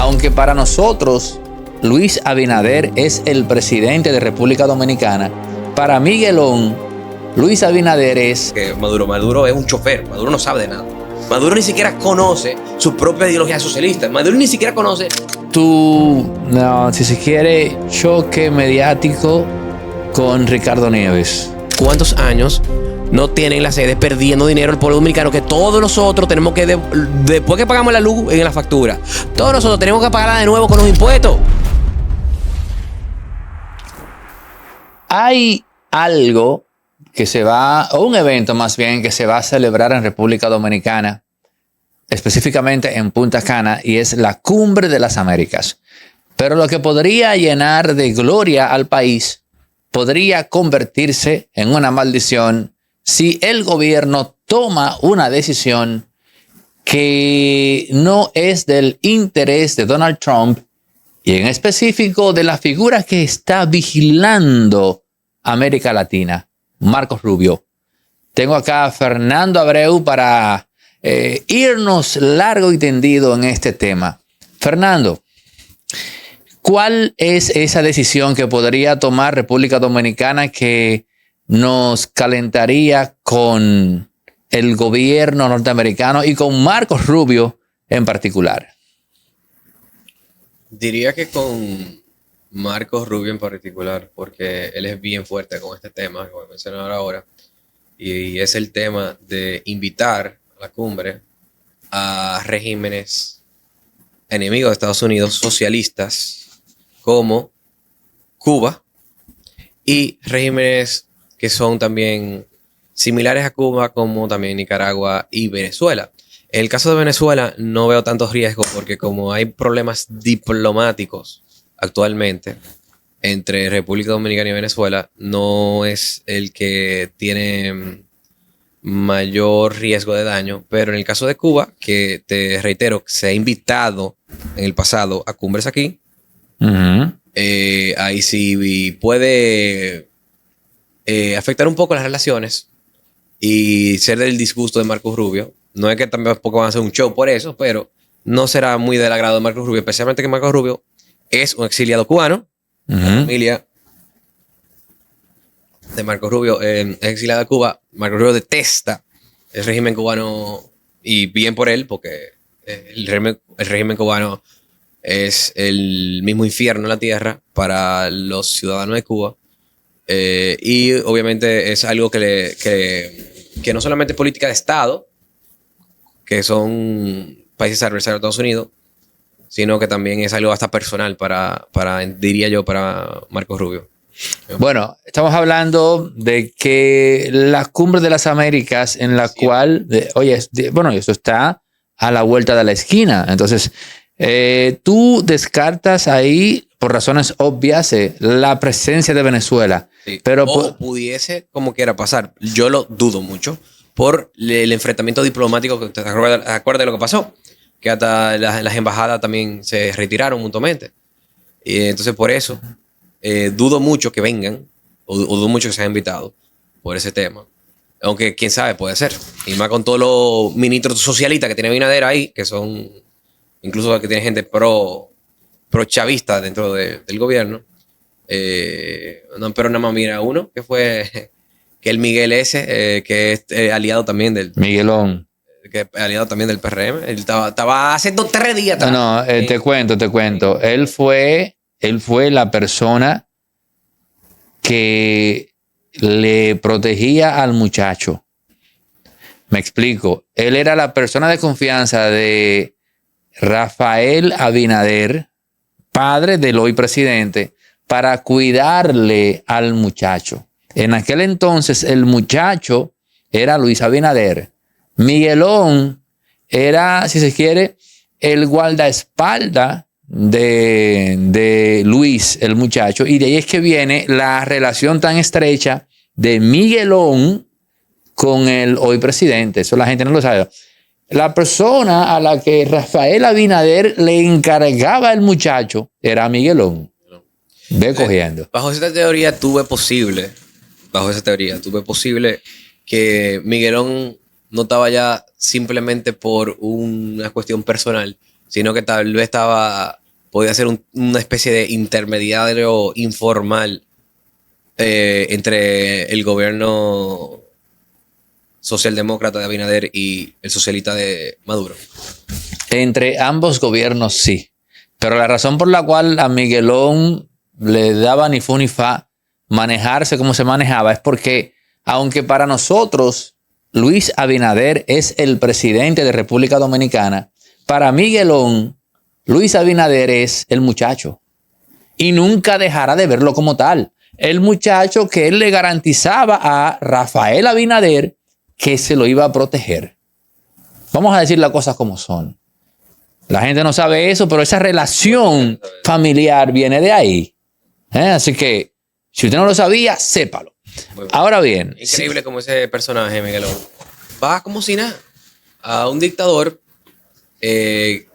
aunque para nosotros Luis Abinader es el presidente de República Dominicana, para Miguelón, Luis Abinader es... Que Maduro es un chofer. Maduro no sabe de nada. Maduro ni siquiera conoce su propia ideología socialista. Maduro ni siquiera conoce... si se quiere, choque mediático con Ricardo Nieves. ¿Cuántos años no tienen la sede perdiendo dinero el pueblo dominicano? Que todos nosotros tenemos que, después que pagamos la luz en la factura, todos nosotros tenemos que pagarla de nuevo con los impuestos. Hay algo que o un evento más bien, que se va a celebrar en República Dominicana, específicamente en Punta Cana, y es la Cumbre de las Américas. Pero lo que podría llenar de gloria al país podría convertirse en una maldición si el gobierno toma una decisión que no es del interés de Donald Trump y en específico de la figura que está vigilando América Latina, Marcos Rubio. Tengo acá a Fernando Abreu para irnos largo y tendido en este tema. Fernando, ¿cuál es esa decisión que podría tomar República Dominicana que nos calentaría con el gobierno norteamericano y con Marcos Rubio en particular? Diría que con Marcos Rubio en particular, porque él es bien fuerte con este tema que voy a mencionar ahora, y es el tema de invitar a la cumbre a regímenes enemigos de Estados Unidos, socialistas, como Cuba, y regímenes que son también similares a Cuba, como también Nicaragua y Venezuela. En el caso de Venezuela no veo tantos riesgos porque como hay problemas diplomáticos actualmente entre República Dominicana y Venezuela, no es el que tiene mayor riesgo de daño. Pero en el caso de Cuba, que te reitero, se ha invitado en el pasado a cumbres aquí, ahí sí puede afectar un poco las relaciones y ser del disgusto de Marcos Rubio. No es que tampoco van a hacer un show por eso, pero no será muy del agrado de Marcos Rubio, especialmente que Marcos Rubio es un exiliado cubano. La familia de Marcos Rubio es exiliada de Cuba. Marcos Rubio detesta el régimen cubano y bien por él, porque el régimen cubano es el mismo infierno en la tierra para los ciudadanos de Cuba. Y obviamente es algo que no solamente es política de Estado, que son países adversarios de Estados Unidos, sino que también es algo hasta personal diría yo, para Marcos Rubio. Bueno, estamos hablando de que la Cumbre de las Américas, en la cual, esto está a la vuelta de la esquina. Entonces, tú descartas ahí, por razones obvias, la presencia de Venezuela. Sí. Pero pudiese como quiera pasar. Yo lo dudo mucho por el enfrentamiento diplomático que te acuerdas de lo que pasó, que hasta las embajadas también se retiraron mutuamente. Y entonces por eso dudo mucho que vengan, o dudo mucho que se hayan invitado por ese tema. Aunque quién sabe, puede ser. Y más con todos los ministros socialistas que tiene Abinader ahí, que son incluso que tiene gente pro chavista dentro del gobierno. Pero nada más mira uno, que fue que el Miguel ese, que es aliado también del... Miguelón. Que es aliado también del PRM. Él estaba hace 3 días. Te cuento. Él fue la persona que le protegía al muchacho. Me explico. Él era la persona de confianza de Rafael Abinader, padre del hoy presidente, para cuidarle al muchacho. En aquel entonces el muchacho era Luis Abinader. Miguelón era, si se quiere, el guardaespaldas de Luis, el muchacho. Y de ahí es que viene la relación tan estrecha de Miguelón con el hoy presidente. Eso la gente no lo sabe. La persona a la que Rafael Abinader le encargaba el muchacho era Miguelón. Ve cogiendo. Bajo esa teoría tuve posible que Miguelón no estaba ya simplemente por una cuestión personal, sino que tal vez podía ser una especie de intermediario informal entre el gobierno socialdemócrata de Abinader y el socialista de Maduro. Entre ambos gobiernos sí. Pero la razón por la cual a Miguelón le daba ni fu ni fa manejarse como se manejaba es porque, aunque para nosotros Luis Abinader es el presidente de República Dominicana, para Miguelón, Luis Abinader es el muchacho. Y nunca dejará de verlo como tal. El muchacho que él le garantizaba a Rafael Abinader que se lo iba a proteger. Vamos a decir las cosas como son. La gente no sabe eso, pero esa relación familiar viene de ahí. Así que, si usted no lo sabía, sépalo. Ahora bien. Increíble como ese personaje, Miguelón, va como si nada a un dictador,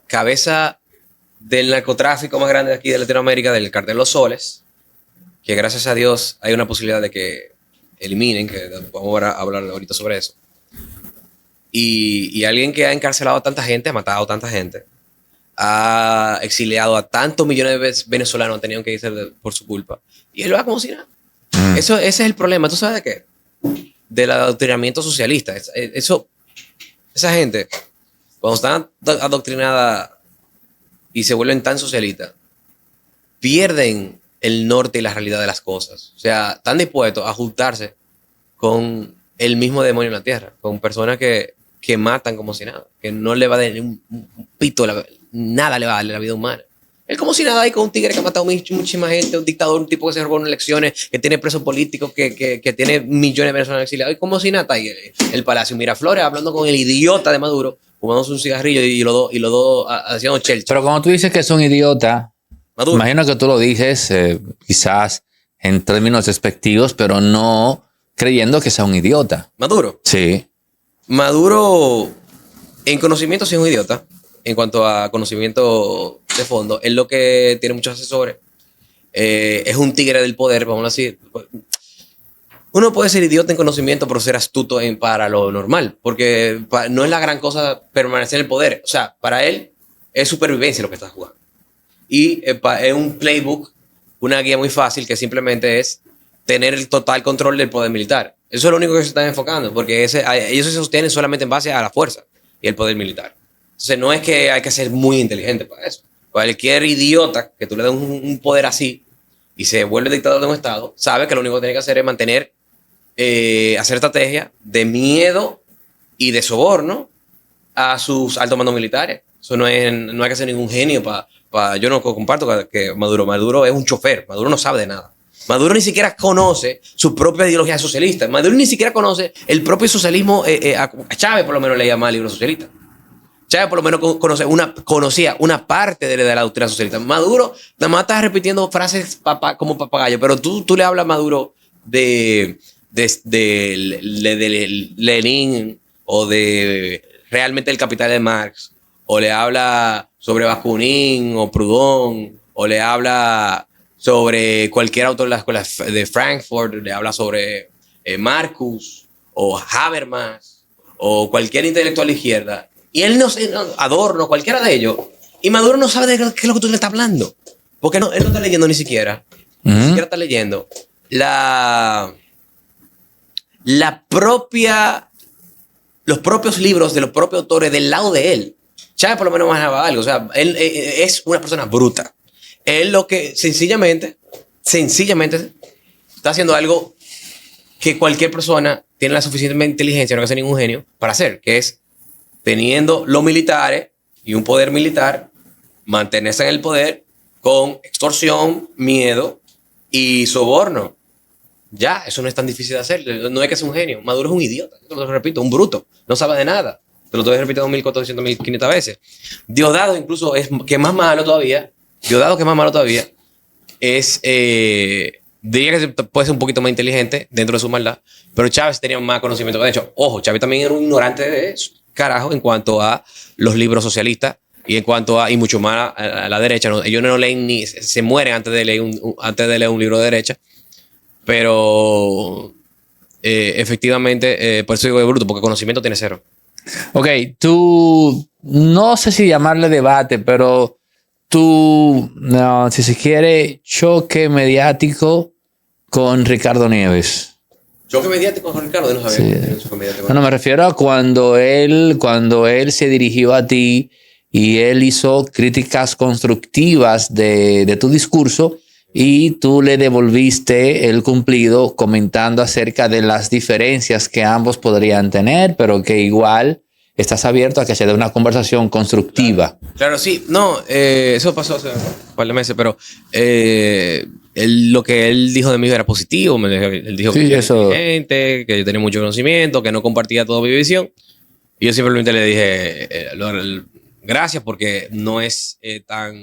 cabeza del narcotráfico más grande de aquí de Latinoamérica, del Cartel Los Soles, que gracias a Dios hay una posibilidad de que eliminen, que vamos a hablar ahorita sobre eso. Y alguien que ha encarcelado a tanta gente, ha matado a tanta gente, ha exiliado a tantos millones de venezolanos, han tenido que irse por su culpa. Y él va como si nada. Ese es el problema. ¿Tú sabes de qué? Del adoctrinamiento socialista. Esa gente, cuando están adoctrinada y se vuelven tan socialistas, pierden el norte y la realidad de las cosas. O sea, están dispuestos a juntarse con el mismo demonio en la tierra, con personas que matan como si nada, que no le va a dar un pito, nada le va a darle la vida humana. Él como si nada, ahí con un tigre que ha matado muchísima gente, un dictador, un tipo que se robó en elecciones, que tiene presos políticos, que tiene millones de personas exiliadas, y como si nada, ahí el Palacio Miraflores hablando con el idiota de Maduro, fumándose un cigarrillo y los dos haciendo chelcha. Pero como tú dices que es un idiota, Maduro, imagino que tú lo dices quizás en términos despectivos, pero no creyendo que sea un idiota. ¿Maduro? Sí. Maduro, en conocimiento, sí es un idiota. En cuanto a conocimiento de fondo, es lo que tiene muchos asesores. Es un tigre del poder, vamos a decir. Uno puede ser idiota en conocimiento, pero ser astuto para lo normal. Porque no es la gran cosa permanecer en el poder. O sea, para él es supervivencia lo que está jugando. Y es un playbook, una guía muy fácil que simplemente es tener el total control del poder militar. Eso es lo único que se están enfocando, porque ellos se sostienen solamente en base a la fuerza y el poder militar. Entonces no es que hay que ser muy inteligente para eso. Cualquier idiota que tú le des un poder así y se vuelve dictador de un estado, sabe que lo único que tiene que hacer es mantener, hacer estrategia de miedo y de soborno a sus altos mandos militares. Eso no hay que ser ningún genio para... Yo no comparto que Maduro es un chofer. Maduro no sabe de nada. Maduro ni siquiera conoce su propia ideología socialista. Maduro ni siquiera conoce el propio socialismo. A Chávez por lo menos leía más libros socialistas. Chávez por lo menos conocía una parte de la doctrina socialista. Maduro nada más está repitiendo frases como papagayo, pero tú le hablas a Maduro de Lenin o de realmente el capital de Marx, o le habla sobre Bakunin o Proudhon, o le habla sobre cualquier autor de la escuela de Frankfurt, le habla sobre Marcus o Habermas o cualquier intelectual de izquierda, y él no sé, Adorno, cualquiera de ellos, y Maduro no sabe de qué es lo que tú le estás hablando, porque él no está leyendo ni siquiera, ni siquiera está leyendo los propios libros de los propios autores del lado de él. Chávez por lo menos manejaba algo, o sea, él es una persona bruta. Él lo que sencillamente está haciendo algo que cualquier persona tiene la suficiente inteligencia, no hay que ser ningún genio, para hacer, que es teniendo los militares y un poder militar, mantenerse en el poder con extorsión, miedo y soborno. Ya, eso no es tan difícil de hacer, no hay que ser un genio. Maduro es un idiota, te lo repito, un bruto, no sabe de nada. Te lo estoy repitiendo 1400, 1500 veces. Diosdado incluso es que más malo todavía. Es, diría que puede ser un poquito más inteligente dentro de su maldad, pero Chávez tenía más conocimiento. De hecho, ojo, Chávez también era un ignorante de eso, carajo, en cuanto a los libros socialistas y en cuanto a, y mucho más a la derecha. ¿No? Ellos no leen ni, se mueren antes de leer un libro de derecha, pero efectivamente, por eso digo de bruto, porque conocimiento tiene cero. Ok, tú no sé si llamarle debate, pero no, si se quiere, choque mediático con Ricardo Nieves. Choque mediático con Ricardo, no sabía Sí. que tenía un choque mediático. Bueno, me refiero a cuando él se dirigió a ti y él hizo críticas constructivas de tu discurso y tú le devolviste el cumplido comentando acerca de las diferencias que ambos podrían tener, pero que igual estás abierto a que se dé una conversación constructiva. Claro, sí. No, eso pasó hace un par de meses, pero lo que él dijo de mí era positivo. Él dijo Sí, que era eso. inteligente, que yo tenía mucho conocimiento, que no compartía toda mi visión. Y yo simplemente le dije gracias, porque no es tan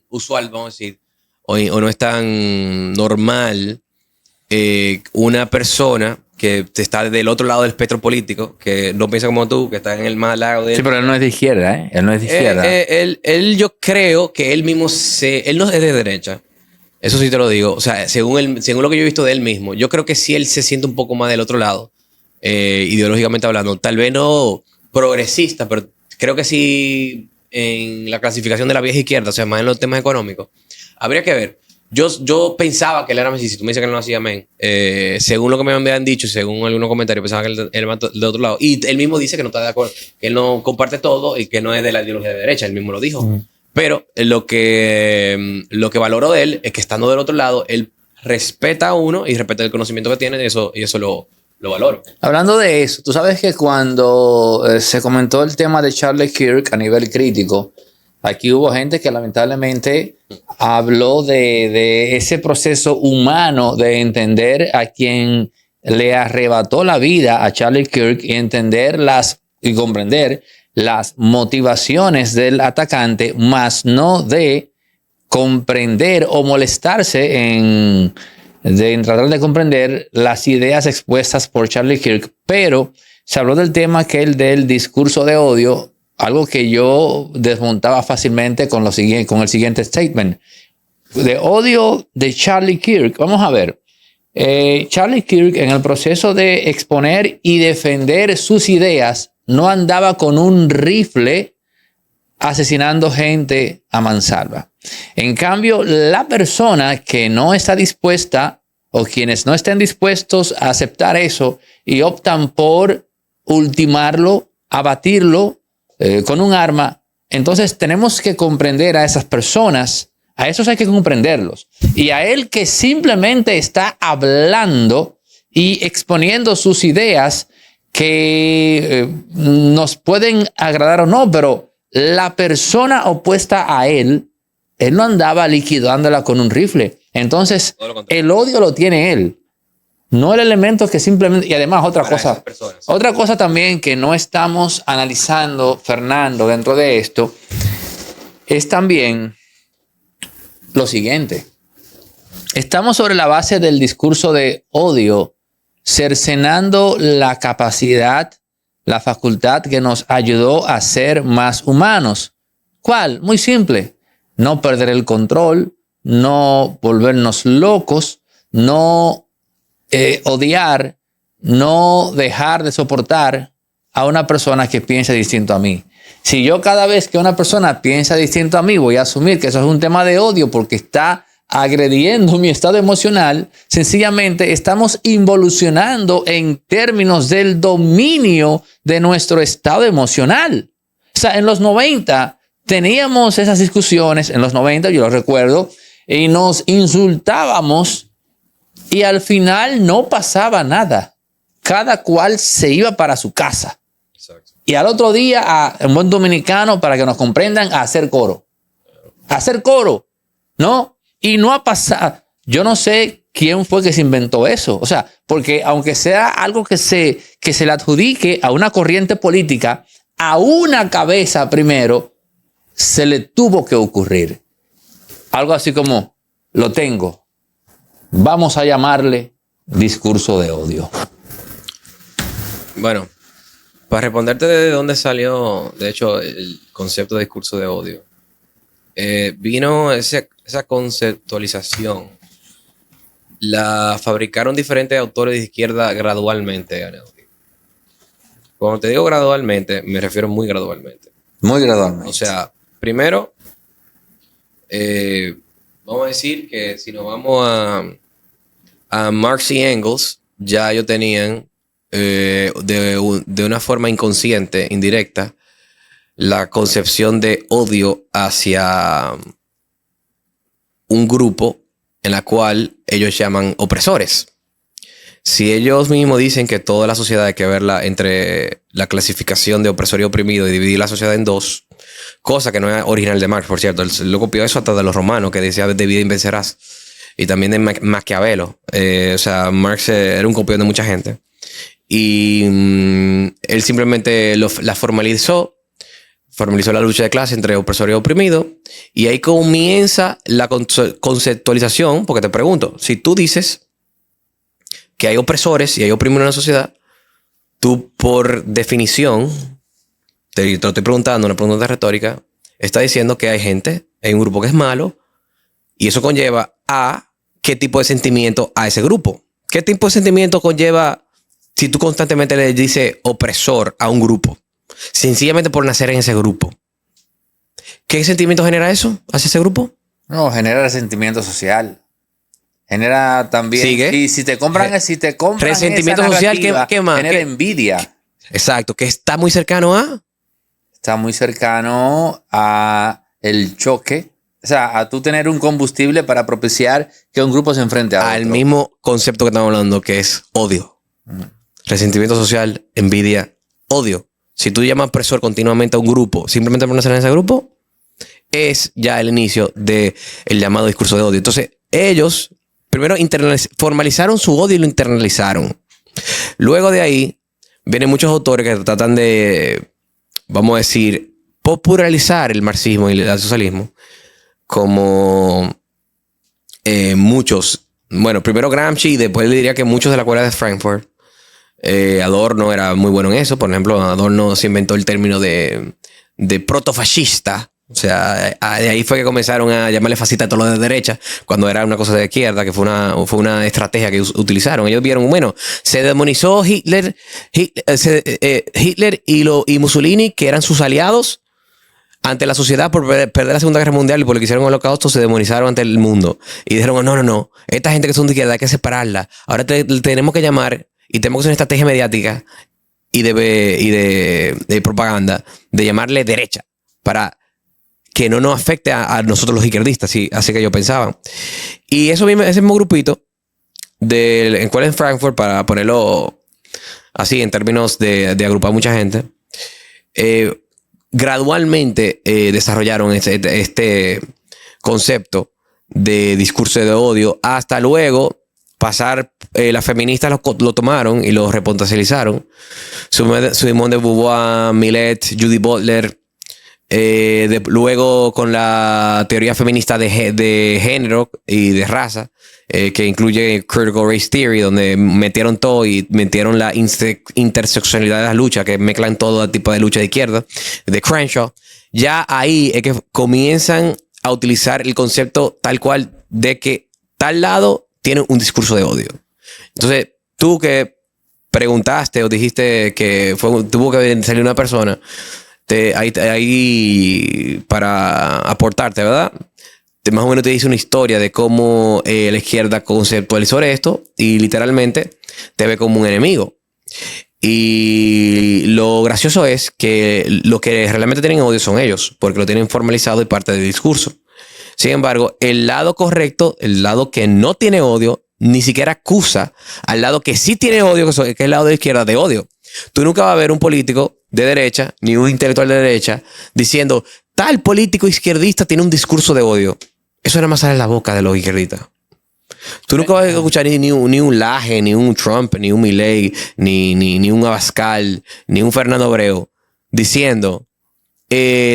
usual, vamos a decir, o no es tan normal una persona que está del otro lado del espectro político, que no piensa como tú, que está en el más lado de... Sí, pero él no es de izquierda, ¿eh? Él no es de izquierda. Yo creo que él mismo él no es de derecha. Eso sí te lo digo. O sea, según lo que yo he visto de él mismo, yo creo que sí él se siente un poco más del otro lado, ideológicamente hablando. Tal vez no progresista, pero creo que sí en la clasificación de la vieja izquierda, o sea, más en los temas económicos. Habría que ver. Yo pensaba que él era Messi. Si tú me dices que él no hacía men, según lo que me habían dicho, según algunos comentarios, pensaba que él era del otro lado. Y él mismo dice que no está de acuerdo, que él no comparte todo y que no es de la ideología de derecha. Él mismo lo dijo. Pero lo que valoro de él es que estando del otro lado, él respeta a uno y respeta el conocimiento que tiene, y eso lo valoro. Hablando de eso, tú sabes que cuando se comentó el tema de Charlie Kirk a nivel crítico, aquí hubo gente que lamentablemente habló de ese proceso humano de entender a quien le arrebató la vida a Charlie Kirk y comprender las motivaciones del atacante, más no de comprender o molestarse de tratar de comprender las ideas expuestas por Charlie Kirk. Pero se habló del tema del discurso de odio, algo que yo desmontaba fácilmente con el siguiente statement. De odio de Charlie Kirk. Vamos a ver. Charlie Kirk, en el proceso de exponer y defender sus ideas, no andaba con un rifle asesinando gente a mansalva. En cambio, la persona que no está dispuesta, o quienes no estén dispuestos a aceptar eso y optan por ultimarlo, abatirlo con un arma, entonces tenemos que comprender a esas personas. A esos hay que comprenderlos. Y a él que simplemente está hablando y exponiendo sus ideas que nos pueden agradar o no, pero la persona opuesta a él no andaba liquidándola con un rifle. Entonces, el odio lo tiene él, no el elemento que simplemente... Y además, otra cosa también que no estamos analizando, Fernando, dentro de esto, es también lo siguiente. Estamos sobre la base del discurso de odio, cercenando la capacidad, la facultad que nos ayudó a ser más humanos. ¿Cuál? Muy simple. No perder el control, no volvernos locos, no odiar, no dejar de soportar a una persona que piensa distinto a mí. Si yo cada vez que una persona piensa distinto a mí voy a asumir que eso es un tema de odio porque está agrediendo mi estado emocional, sencillamente estamos involucionando en términos del dominio de nuestro estado emocional. O sea, en los 90 teníamos esas discusiones, en los 90 yo lo recuerdo, y nos insultábamos y al final no pasaba nada. Cada cual se iba para su casa. Exacto. Y al otro día, en buen dominicano, para que nos comprendan, a hacer coro. A hacer coro, ¿no? Y no ha pasado. Yo no sé quién fue que se inventó eso. O sea, porque aunque sea algo que se le adjudique a una corriente política, a una cabeza primero, se le tuvo que ocurrir. Algo así como, lo tengo. Vamos a llamarle discurso de odio. Bueno, para responderte de dónde salió, de hecho, el concepto de discurso de odio, vino esa conceptualización. La fabricaron diferentes autores de izquierda gradualmente. Cuando te digo gradualmente, me refiero muy gradualmente. Muy gradualmente. O sea, primero, vamos a decir que si nos vamos a Marx y Engels, ya ellos tenían de una forma inconsciente, indirecta, la concepción de odio hacia un grupo en la cual ellos llaman opresores. Si ellos mismos dicen que toda la sociedad hay que verla entre la clasificación de opresor y oprimido y dividir la sociedad en dos, cosa que no es original de Marx, por cierto. Él lo copió eso hasta de los romanos, que decía divide y vencerás. Y también de Maquiavelo. O sea, Marx era un copión de mucha gente. Y él simplemente la formalizó la lucha de clase entre opresor y oprimido. Y ahí comienza la conceptualización, porque te pregunto, si tú dices que hay opresores y hay oprimidos en la sociedad, tú por definición, te lo estoy preguntando, una pregunta retórica, está diciendo que hay gente, hay un grupo que es malo, y eso conlleva a qué tipo de sentimiento a ese grupo. ¿Qué tipo de sentimiento conlleva si tú constantemente le dices opresor a un grupo? Sencillamente por nacer en ese grupo. ¿Qué sentimiento genera eso hacia ese grupo? No, genera resentimiento social. Genera también... ¿Sigue? Y si te compran resentimiento esa social, narrativa, ¿qué más? genera envidia. Exacto, que está muy cercano a... Está muy cercano a el choque. O sea, a tú tener un combustible para propiciar que un grupo se enfrente a otro. Al mismo concepto que estamos hablando, que es odio. Resentimiento social, envidia, odio. Si tú llamas opresor continuamente a un grupo, simplemente por nacer en ese grupo, es ya el inicio del llamado discurso de odio. Entonces, ellos primero formalizaron su odio y lo internalizaron. Luego de ahí, vienen muchos autores que tratan de, vamos a decir, popularizar el marxismo y el socialismo, como muchos. Bueno, primero Gramsci y después le diría que muchos de la escuela de Frankfurt. Adorno era muy bueno en eso. Por ejemplo, Adorno se inventó el término de protofascista. O sea, de ahí fue que comenzaron a llamarle fascista a todos los de derecha, cuando era una cosa de izquierda, que fue una estrategia que utilizaron. Ellos vieron, bueno, se demonizó Hitler y Mussolini, que eran sus aliados, ante la sociedad por perder la Segunda Guerra Mundial y por lo que hicieron en el Holocausto, se demonizaron ante el mundo. Y dijeron, no, esta gente que son de izquierda hay que separarla. Ahora tenemos que llamar y tenemos que hacer una estrategia mediática y de propaganda de llamarle derecha para que no nos afecte a nosotros los izquierdistas. ¿Sí? Así que yo pensaba. Y ese mismo grupito en cual en Frankfurt, para ponerlo así en términos de agrupar mucha gente, gradualmente desarrollaron este concepto de discurso de odio hasta luego pasar, las feministas lo tomaron y lo repotencializaron. Simone de Beauvoir, Millet, Judith Butler, luego con la teoría feminista de género y de raza, que incluye Critical Race Theory, donde metieron todo y metieron la interseccionalidad de las luchas, que mezclan todo tipo de lucha de izquierda, de Crenshaw. Ya ahí es que comienzan a utilizar el concepto tal cual de que tal lado tiene un discurso de odio. Entonces, tú que preguntaste o dijiste que tuvo que salir una persona ahí para aportarte, ¿verdad? Más o menos te dice una historia de cómo la izquierda conceptualizó esto y literalmente te ve como un enemigo. Y lo gracioso es que los que realmente tienen odio son ellos, porque lo tienen formalizado y parte del discurso. Sin embargo, el lado correcto, el lado que no tiene odio, ni siquiera acusa al lado que sí tiene odio, que es el lado de la izquierda, de odio. Tú nunca vas a ver un político de derecha, ni un intelectual de derecha, diciendo, tal político izquierdista tiene un discurso de odio. Eso nada más sale en la boca de los izquierdistas. Tú nunca vas a escuchar ni un Laje, ni un Trump, ni un Milei, ni un Abascal, ni un Fernando Abreu diciendo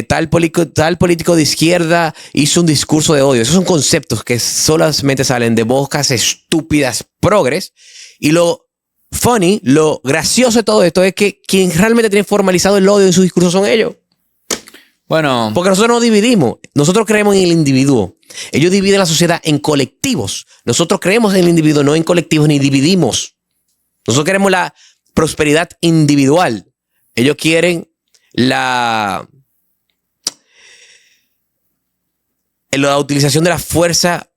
tal político de izquierda hizo un discurso de odio. Esos son conceptos que solamente salen de bocas estúpidas progres. Y lo funny, lo gracioso de todo esto es que quien realmente tiene formalizado el odio en su discurso son ellos. Bueno, porque nosotros no dividimos. Nosotros creemos en el individuo. Ellos dividen la sociedad en colectivos. Nosotros creemos en el individuo, no en colectivos, ni dividimos. Nosotros queremos la prosperidad individual. Ellos quieren la la utilización de la fuerza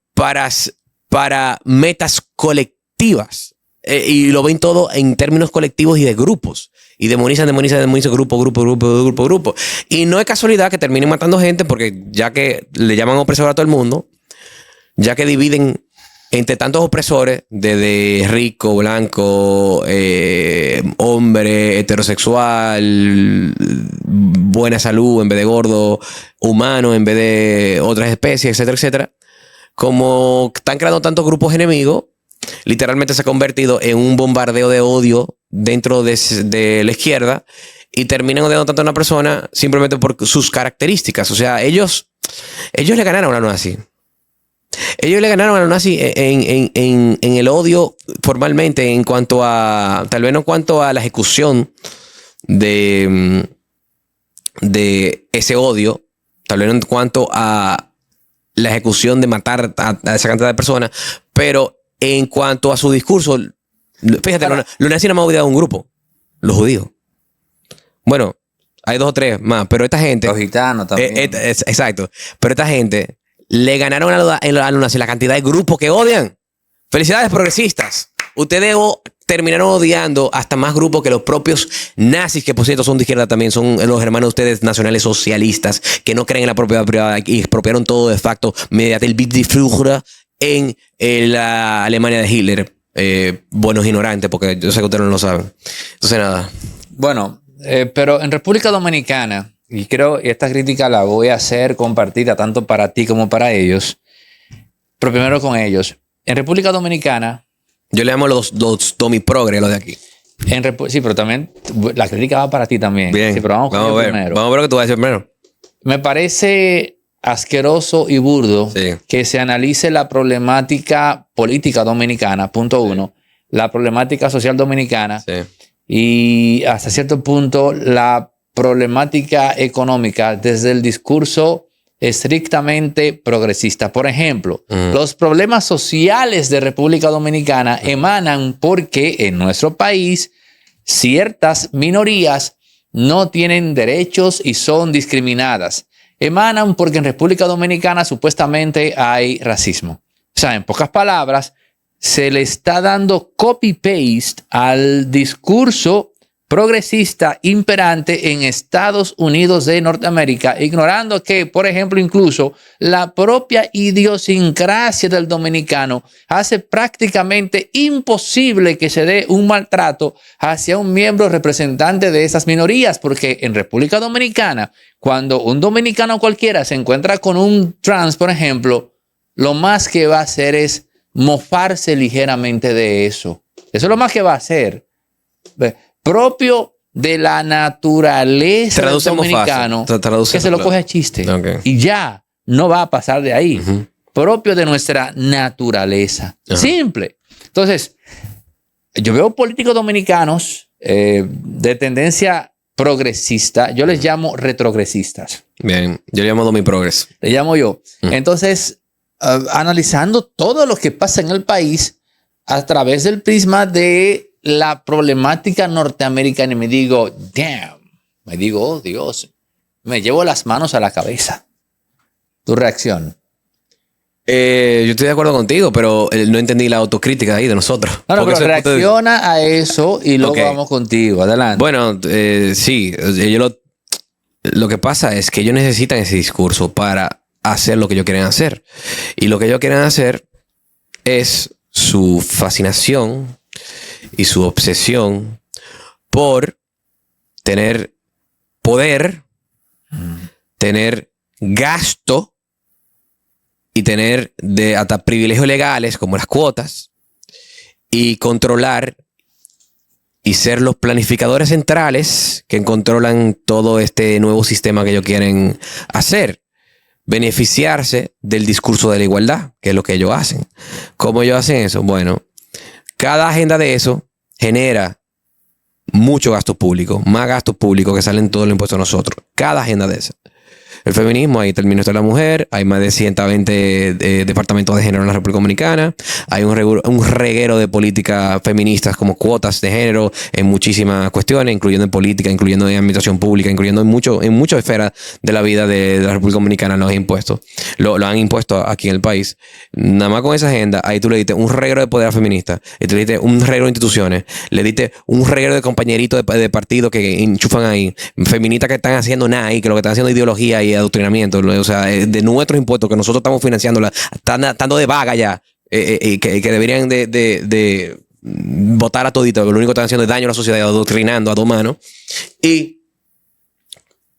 para metas colectivas. Y lo ven todo en términos colectivos y de grupos. Y demonizan grupo. Y no es casualidad que terminen matando gente, porque ya que le llaman opresor a todo el mundo, ya que dividen entre tantos opresores, desde rico, blanco, hombre, heterosexual, buena salud en vez de gordo, humano en vez de otras especies, etcétera, etcétera. Como están creando tantos grupos enemigos, literalmente se ha convertido en un bombardeo de odio dentro de la izquierda, y terminan odiando tanto a una persona simplemente por sus características. O sea, ellos le ganaron a los nazis. Ellos le ganaron a los nazis en el odio formalmente, en cuanto a, tal vez no en cuanto a la ejecución de ese odio, tal vez no en cuanto a la ejecución de matar a esa cantidad de personas, pero en cuanto a su discurso, fíjate, los nazis no han odiado a un grupo, los judíos. Bueno, hay 2 o 3 más, pero esta gente... Los gitanos también. Exacto. Pero esta gente le ganaron a los nazis la cantidad de grupos que odian. Felicidades, progresistas. Ustedes terminaron odiando hasta más grupos que los propios nazis, que por cierto son de izquierda también, son los hermanos de ustedes nacionales socialistas, que no creen en la propiedad privada y expropiaron todo de facto mediante el Bit die Führer en la Alemania de Hitler. Buenos ignorantes, porque yo sé que ustedes no lo saben. Entonces, nada. Bueno, pero en República Dominicana, y creo que esta crítica la voy a hacer compartida tanto para ti como para ellos, pero primero con ellos. En República Dominicana... Yo le llamo los domiprogres, los de aquí. Sí, pero también la crítica va para ti también. Bien, Sí, pero vamos a ver. Primero. Vamos a ver lo que tú vas a decir primero. Me parece asqueroso y burdo que se analice la problemática política dominicana, punto 1, la problemática social dominicana y hasta cierto punto la problemática económica desde el discurso estrictamente progresista. Por ejemplo, los problemas sociales de República Dominicana emanan porque en nuestro país ciertas minorías no tienen derechos y son discriminadas. Emanan porque en República Dominicana supuestamente hay racismo. O sea, en pocas palabras, se le está dando copy-paste al discurso progresista imperante en Estados Unidos de Norteamérica, ignorando que, por ejemplo, incluso la propia idiosincrasia del dominicano hace prácticamente imposible que se dé un maltrato hacia un miembro representante de esas minorías, porque en República Dominicana, cuando un dominicano cualquiera se encuentra con un trans, por ejemplo, lo más que va a hacer es mofarse ligeramente de eso. Eso es lo más que va a hacer. Propio de la naturaleza del dominicano, que se lo coge a chiste. Y ya, no va a pasar de ahí. Propio de nuestra naturaleza. Simple. Entonces, yo veo políticos dominicanos de tendencia progresista, yo les llamo retrogresistas. Bien, yo le llamo domiprogres. Le llamo yo. Entonces, analizando todo lo que pasa en el país a través del prisma de la problemática norteamericana, y me digo, damn, me digo, oh Dios, me llevo las manos a la cabeza. ¿Tu reacción? Yo estoy de acuerdo contigo, pero no entendí la autocrítica ahí de nosotros. No, pero reacciona a eso y luego vamos contigo. Adelante. Bueno, sí, lo que pasa es que ellos necesitan ese discurso para hacer lo que ellos quieren hacer. Y lo que ellos quieren hacer es su fascinación y su obsesión por tener poder, tener gasto y tener hasta privilegios legales como las cuotas, y controlar y ser los planificadores centrales que controlan todo este nuevo sistema que ellos quieren hacer. Beneficiarse del discurso de la igualdad, que es lo que ellos hacen. ¿Cómo ellos hacen eso? Bueno, cada agenda de eso genera mucho gasto público, más gasto público que salen todos los impuestos a nosotros. Cada agenda de eso. el feminismo, ahí está el Ministerio de la Mujer, hay más de 120 departamentos de género en la República Dominicana, hay un reguero de políticas feministas como cuotas de género en muchísimas cuestiones, incluyendo en política, incluyendo en administración pública, incluyendo en muchas esferas de la vida de la República Dominicana los impuestos. Lo han impuesto aquí en el país. Nada más con esa agenda, ahí tú le diste un reguero de poder feminista, y tú le diste un reguero de instituciones, le diste un reguero de compañeritos de partido que enchufan ahí, feministas que están haciendo nada ahí, que lo que están haciendo es ideología y adoctrinamiento, o sea, de nuestros impuestos que nosotros estamos financiando, están dando de vaga ya, que deberían de votar a todito, lo único que están haciendo es daño a la sociedad, adoctrinando a dos manos, y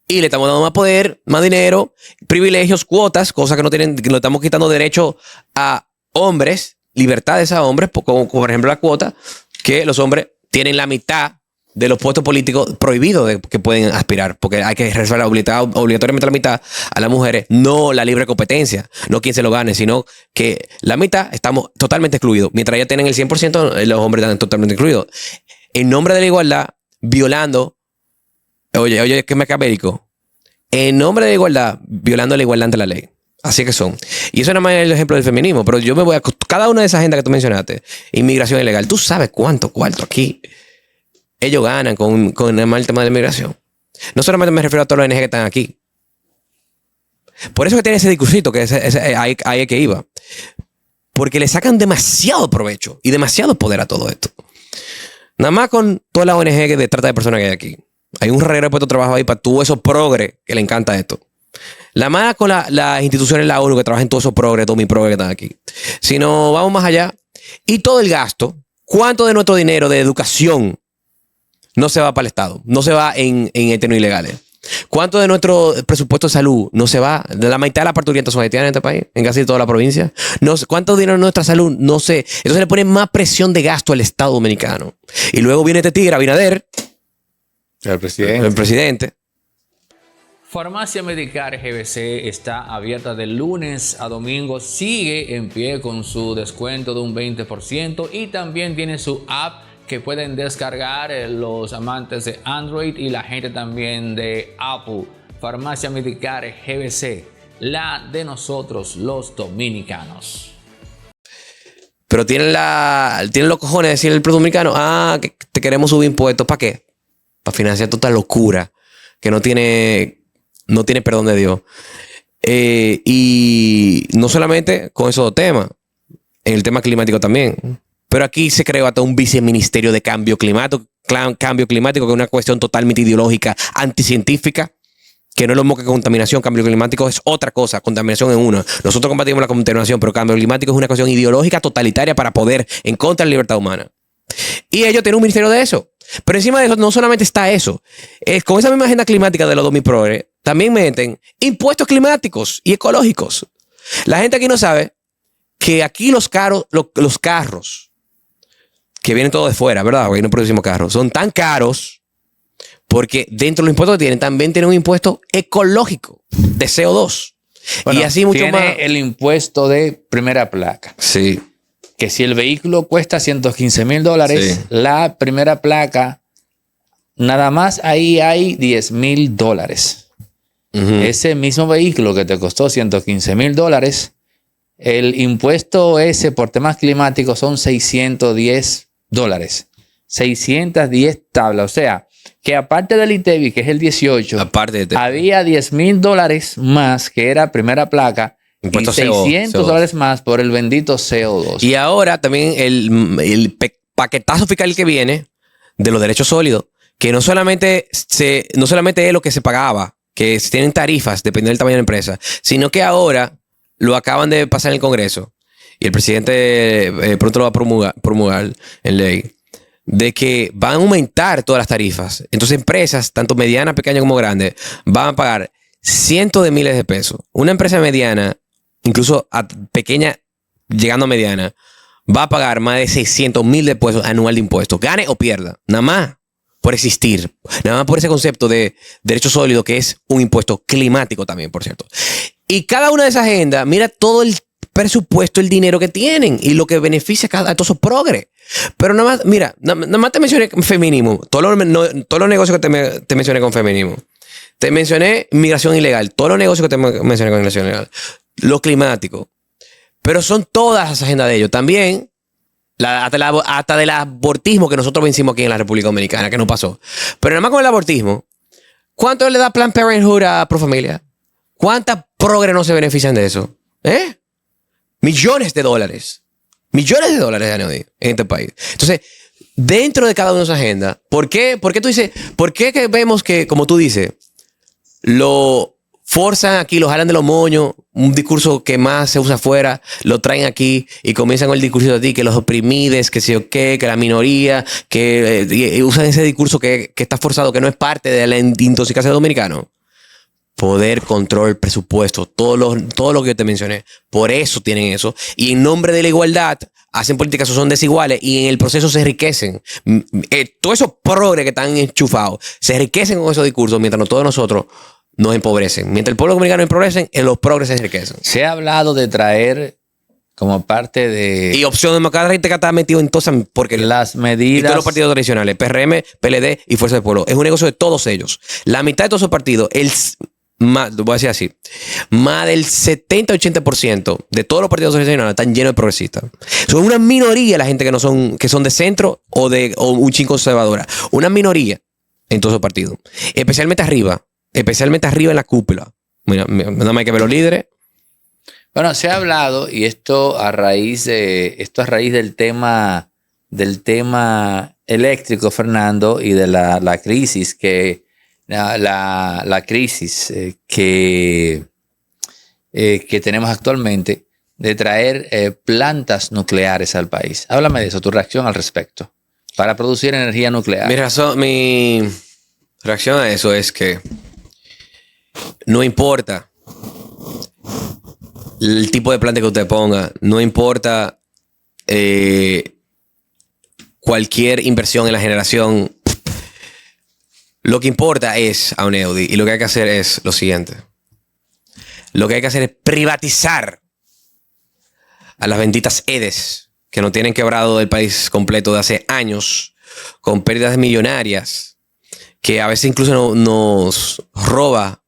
le estamos dando más poder, más dinero, privilegios, cuotas, cosas que no tienen, que le estamos quitando derecho a hombres, libertades a hombres, como por ejemplo la cuota, que los hombres tienen la mitad de los puestos políticos prohibidos que pueden aspirar, porque hay que reservar obligatoriamente la mitad a las mujeres, no la libre competencia, no quien se lo gane, sino que la mitad estamos totalmente excluidos. Mientras ellos tienen el 100%, los hombres están totalmente excluidos. En nombre de la igualdad, violando, oye, qué macabérico, en nombre de la igualdad, violando la igualdad ante la ley. Así que son. Y eso nada más es el ejemplo del feminismo, pero yo me voy a cada una de esas agendas que tú mencionaste, inmigración ilegal, tú sabes cuánto aquí ellos ganan con el tema de la inmigración. No solamente me refiero a todos los ONG que están aquí. Por eso que tiene ese discursito, que ahí es que iba. Porque le sacan demasiado provecho y demasiado poder a todo esto. Nada más con todas las ONG de trata de personas que hay aquí. Hay un reguero de puestos de trabajo ahí para todos esos progres que le encanta esto. La más con las instituciones de la ONU que trabajan todos esos progres, todos mis progres que están aquí. Si no, vamos más allá. Y todo el gasto, ¿cuánto de nuestro dinero de educación no se va para el Estado? No se va en términos ilegales. ¿Cuánto de nuestro presupuesto de salud no se va? De la mitad de las parturientas son haitianas en este país, en casi toda la provincia. No sé, ¿cuánto dinero de nuestra salud? No sé. Entonces le ponen más presión de gasto al Estado dominicano. Y luego viene este tigre, Abinader, el presidente. Farmacia Medicar GBC está abierta de lunes a domingo, sigue en pie con su descuento de un 20% y también tiene su app que pueden descargar los amantes de Android y la gente también de Apple. Farmacia Medicar GBC, la de nosotros los dominicanos. Pero tienen los cojones de decirle al dominicano, que te queremos subir impuestos. ¿Para qué? Para financiar toda esta locura que no tiene perdón de Dios. Y no solamente con esos temas, en el tema climático también. Pero aquí se creó hasta un viceministerio de cambio climático, que es una cuestión totalmente ideológica, anticientífica, que no es lo mismo que contaminación. Cambio climático es otra cosa, contaminación es una. Nosotros combatimos la contaminación, pero cambio climático es una cuestión ideológica totalitaria para poder en contra de la libertad humana. Y ellos tienen un ministerio de eso. Pero encima de eso, no solamente está eso. Con esa misma agenda climática de los 2000 progres, también meten impuestos climáticos y ecológicos. La gente aquí no sabe que aquí los carros que vienen todos de fuera, ¿verdad? Porque no producimos carros. Son tan caros porque dentro de los impuestos que tienen, también tienen un impuesto ecológico de CO2. Bueno, y así mucho más. Tiene el impuesto de primera placa. Sí. Que si el vehículo cuesta $115,000, sí, la primera placa, nada más ahí hay $10,000. Ese mismo vehículo que te costó $115,000, el impuesto ese por temas climáticos son $610. 610 tablas. O sea, que aparte del ITEVI, que es el 18, había $10,000 más, que era primera placa, impuesto y $600 más por el bendito CO2. Y ahora también el paquetazo fiscal que viene de los derechos sólidos, que no solamente es lo que se pagaba, que tienen tarifas dependiendo del tamaño de la empresa, sino que ahora lo acaban de pasar en el Congreso y el presidente pronto lo va a promulgar en ley, de que van a aumentar todas las tarifas. Entonces empresas, tanto medianas, pequeñas como grandes, van a pagar cientos de miles de pesos. Una empresa mediana, incluso pequeña, llegando a mediana, va a pagar más de 600,000 de pesos anual de impuestos. Gane o pierda. Nada más por existir. Nada más por ese concepto de derecho sólido, que es un impuesto climático también, por cierto. Y cada una de esas agendas, mira todo el presupuesto, el dinero que tienen y lo que beneficia a todos esos progres. Pero nada más, mira, nada más te mencioné feminismo. Todos los negocios que te mencioné con feminismo Te mencioné migración ilegal. Todos los negocios que te mencioné con migración ilegal. Lo climático. Pero son todas las agendas de ellos. También, hasta del abortismo que nosotros vencimos aquí en la República Dominicana, que no pasó. Pero nada más con el abortismo, ¿cuánto le da Planned Parenthood a Profamilia? ¿Cuántas progres no se benefician de eso? Millones de dólares. Millones de dólares en este país. Entonces, dentro de cada una de esas agendas, ¿por qué tú dices, por qué que vemos que, como tú dices, lo forzan aquí, lo jalan de los moños, un discurso que más se usa afuera, lo traen aquí y comienzan con el discurso de ti, que los oprimides, que sé yo qué, que la minoría, que usan ese discurso que está forzado, que no es parte de la intoxicación dominicana? Poder, control, presupuesto, todo lo que yo te mencioné. Por eso tienen eso. Y en nombre de la igualdad, hacen políticas que son desiguales y en el proceso se enriquecen. Todos esos progres que están enchufados se enriquecen con esos discursos mientras todos nosotros nos empobrecen. Mientras el pueblo dominicano empobrece, los progres se enriquecen. Se ha hablado de traer como parte de... Y Opción Democrática que está metido en todas porque las medidas... Y todos los partidos tradicionales, PRM, PLD y Fuerza del Pueblo. Es un negocio de todos ellos. La mitad de todos esos partidos, voy a decir así, más del 70-80% de todos los partidos tradicionales están llenos de progresistas. Son una minoría la gente que son de centro o un chin conservadora. Una minoría en todos esos partidos. Especialmente arriba en la cúpula. Mira, nada más hay que ver los líderes. Bueno, se ha hablado, y esto a raíz del tema eléctrico, Fernando, y de la crisis que tenemos actualmente, de traer plantas nucleares al país. Háblame de eso, tu reacción al respecto, para producir energía nuclear. Mi reacción a eso es que no importa el tipo de planta que usted ponga, no importa cualquier inversión en la generación. Lo que importa es, Auneudi, y lo que hay que hacer es lo siguiente. Lo que hay que hacer es privatizar a las benditas EDES que nos tienen quebrado el país completo de hace años, con pérdidas millonarias, que a veces incluso nos roba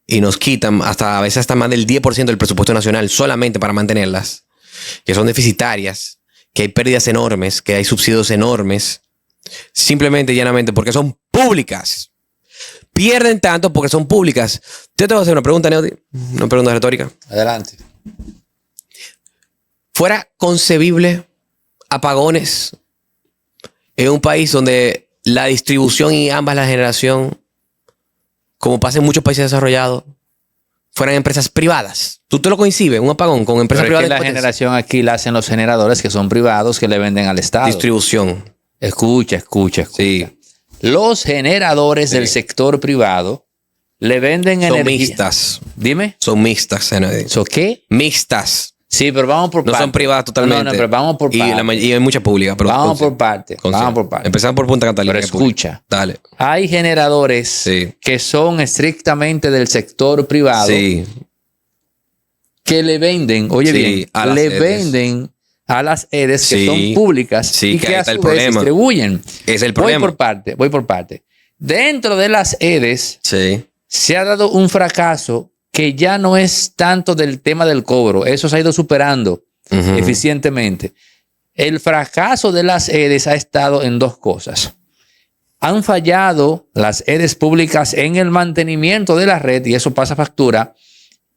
y nos quitan a veces hasta más del 10% del presupuesto nacional solamente para mantenerlas, que son deficitarias, que hay pérdidas enormes, que hay subsidios enormes, simplemente y llanamente porque son públicas. Pierden tanto porque son públicas. Yo te voy a hacer una pregunta, Neody, una pregunta retórica. Adelante. ¿Fuera concebible apagones en un país donde la distribución y ambas la generación, como pasa en muchos países desarrollados, fueran empresas privadas? ¿Tú te lo coincides, un apagón con empresas privadas? La generación aquí la hacen los generadores que son privados, que le venden al Estado. Distribución. Escucha. Sí. Los generadores del sector privado le venden energía. Son mixtas. Dime. Son mixtas, Senador. ¿So qué? Mixtas. Sí, pero vamos por partes. No son privadas totalmente. No, pero vamos por partes. Y hay mucha pública. Pero vamos por partes. Empezamos por Punta Catalina. Pero escucha. Dale. Hay generadores que son estrictamente del sector privado. Sí. Que le venden, venden a las EDES que son públicas y que a su vez distribuyen. Es el problema. Voy por parte. Dentro de las EDES se ha dado un fracaso que ya no es tanto del tema del cobro. Eso se ha ido superando eficientemente. El fracaso de las EDES ha estado en dos cosas. Han fallado las EDES públicas en el mantenimiento de la red, y eso pasa factura.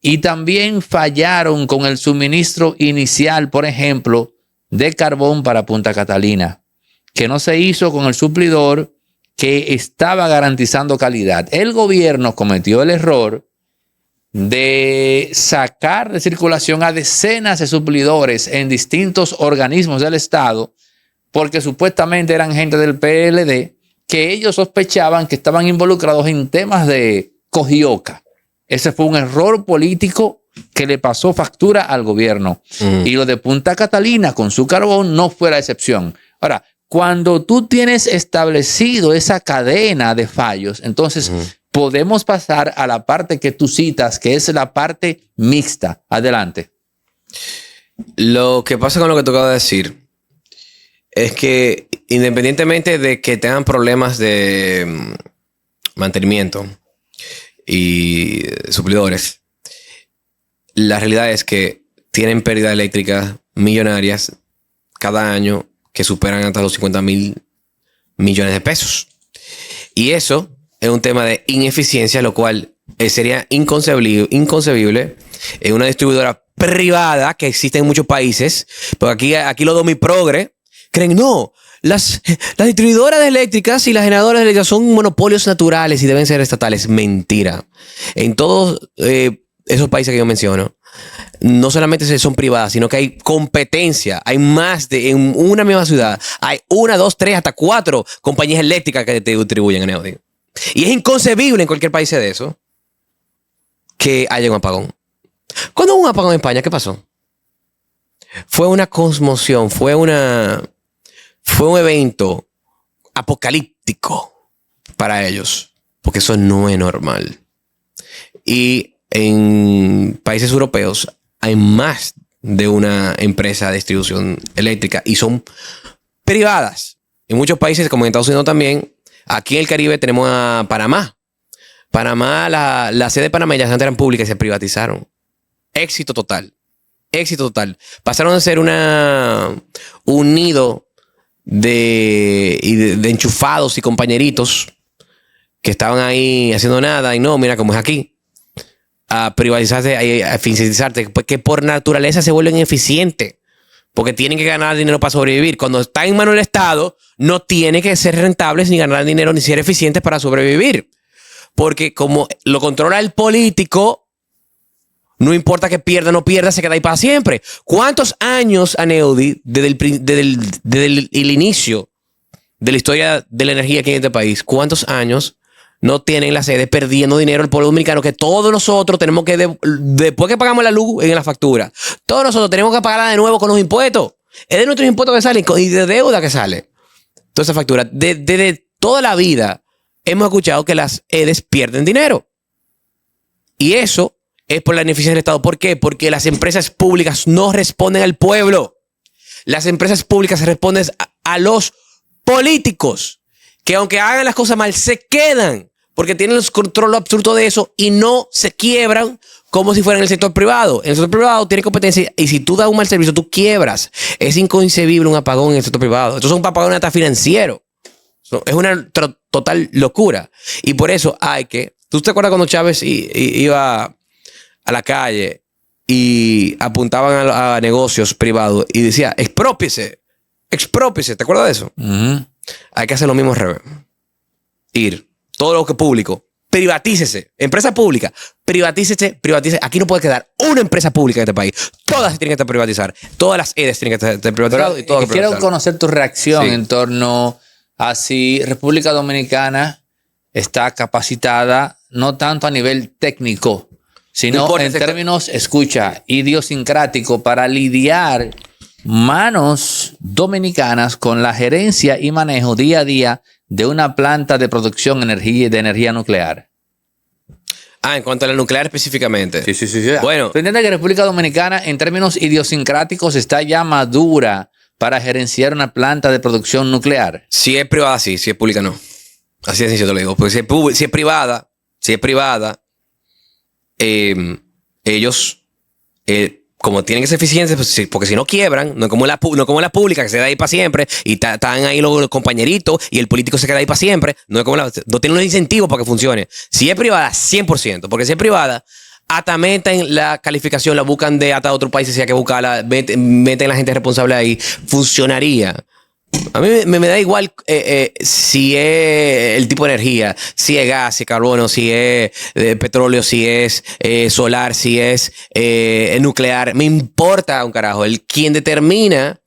Y también fallaron con el suministro inicial, por ejemplo, de carbón para Punta Catalina, que no se hizo con el suplidor que estaba garantizando calidad. El gobierno cometió el error de sacar de circulación a decenas de suplidores en distintos organismos del Estado, porque supuestamente eran gente del PLD, que ellos sospechaban que estaban involucrados en temas de cogioca. Ese fue un error político que le pasó factura al gobierno. Y lo de Punta Catalina con su carbón no fue la excepción. Ahora, cuando tú tienes establecido esa cadena de fallos, entonces podemos pasar a la parte que tú citas, que es la parte mixta. Adelante. Lo que pasa con lo que tú acabas de decir es que independientemente de que tengan problemas de mantenimiento, y suplidores, la realidad es que tienen pérdidas eléctricas millonarias cada año que superan hasta los 50.000 millones de pesos. Y eso es un tema de ineficiencia, lo cual sería inconcebible en una distribuidora privada que existe en muchos países. Porque aquí los domiprogre creen, no, las distribuidoras eléctricas y las generadoras eléctricas son monopolios naturales y deben ser estatales. Mentira. En todos esos países que yo menciono, no solamente son privadas, sino que hay competencia. Hay más en una misma ciudad. Hay 1, 2, 3, hasta 4 compañías eléctricas que te distribuyen en Neodin. Y es inconcebible en cualquier país de eso que haya un apagón. Cuando hubo un apagón en España, ¿qué pasó? Fue una conmoción, fue un evento apocalíptico para ellos, porque eso no es normal. Y en países europeos hay más de una empresa de distribución eléctrica y son privadas. En muchos países, como en Estados Unidos también, aquí en el Caribe tenemos a Panamá. Panamá, la sede de Panamá ya antes eran públicas y se privatizaron. Éxito total. Éxito total. Pasaron a ser un nido de enchufados y compañeritos que estaban ahí haciendo nada y no, mira cómo es aquí. A privatizarse, a eficientizarte, que por naturaleza se vuelven eficientes, porque tienen que ganar dinero para sobrevivir. Cuando está en manos del Estado, no tiene que ser rentables ni ganar dinero ni ser eficientes para sobrevivir, porque como lo controla el político, no importa que pierda o no pierda, se queda ahí para siempre. ¿Cuántos años, Aneudi, desde el inicio de la historia de la energía aquí en este país, cuántos años no tienen la sede perdiendo dinero el pueblo dominicano, que todos nosotros tenemos que, después que pagamos la luz en la factura, todos nosotros tenemos que pagarla de nuevo con los impuestos? Es de nuestros impuestos que salen y de deuda que sale toda esa factura. Desde toda la vida hemos escuchado que las EDES pierden dinero. Y eso es por la ineficiencia del Estado. ¿Por qué? Porque las empresas públicas no responden al pueblo. Las empresas públicas responden a los políticos, que aunque hagan las cosas mal, se quedan porque tienen el control absoluto de eso y no se quiebran como si fuera en el sector privado. En el sector privado tiene competencia y si tú das un mal servicio, tú quiebras. Es inconcebible un apagón en el sector privado. Esto es un apagón hasta financiero. Es una total locura. Y por eso hay que... ¿Tú te acuerdas cuando Chávez iba a la calle y apuntaban a negocios privados y decía, exprópiese? ¿Te acuerdas de eso? Hay que hacer lo mismo al revés. Todo lo que es público, privatícese. Empresa pública, privatícese. Aquí no puede quedar una empresa pública en este país. Todas se tienen que privatizar. Todas las EDES tienen que estar privatizadas. Quiero conocer tu reacción Sí. en torno a si República Dominicana está capacitada, no tanto a nivel técnico, sino en términos, escucha, idiosincrático, para lidiar manos dominicanas con la gerencia y manejo día a día de una planta de producción de energía nuclear. En cuanto a la nuclear específicamente. Sí. Bueno. ¿Tú entiendes que República Dominicana, en términos idiosincráticos, está ya madura para gerenciar una planta de producción nuclear? Si es privada, sí. Si es pública, no. Así de sencillo te lo digo. Porque si es privada, ellos... como tienen que ser eficientes, pues, porque si no quiebran, no como la pública que se queda ahí para siempre y están ahí los compañeritos y el político se queda ahí para siempre, no tienen los incentivos para que funcione. Si es privada, 100%, porque si es privada, hasta meten la calificación, la buscan de hasta otros países si hay que buscarla, meten la gente responsable ahí, funcionaría. A mí me da igual si es el tipo de energía, si es gas, si es carbono, si es petróleo, si es solar, si es nuclear. Me importa un carajo. Quien determina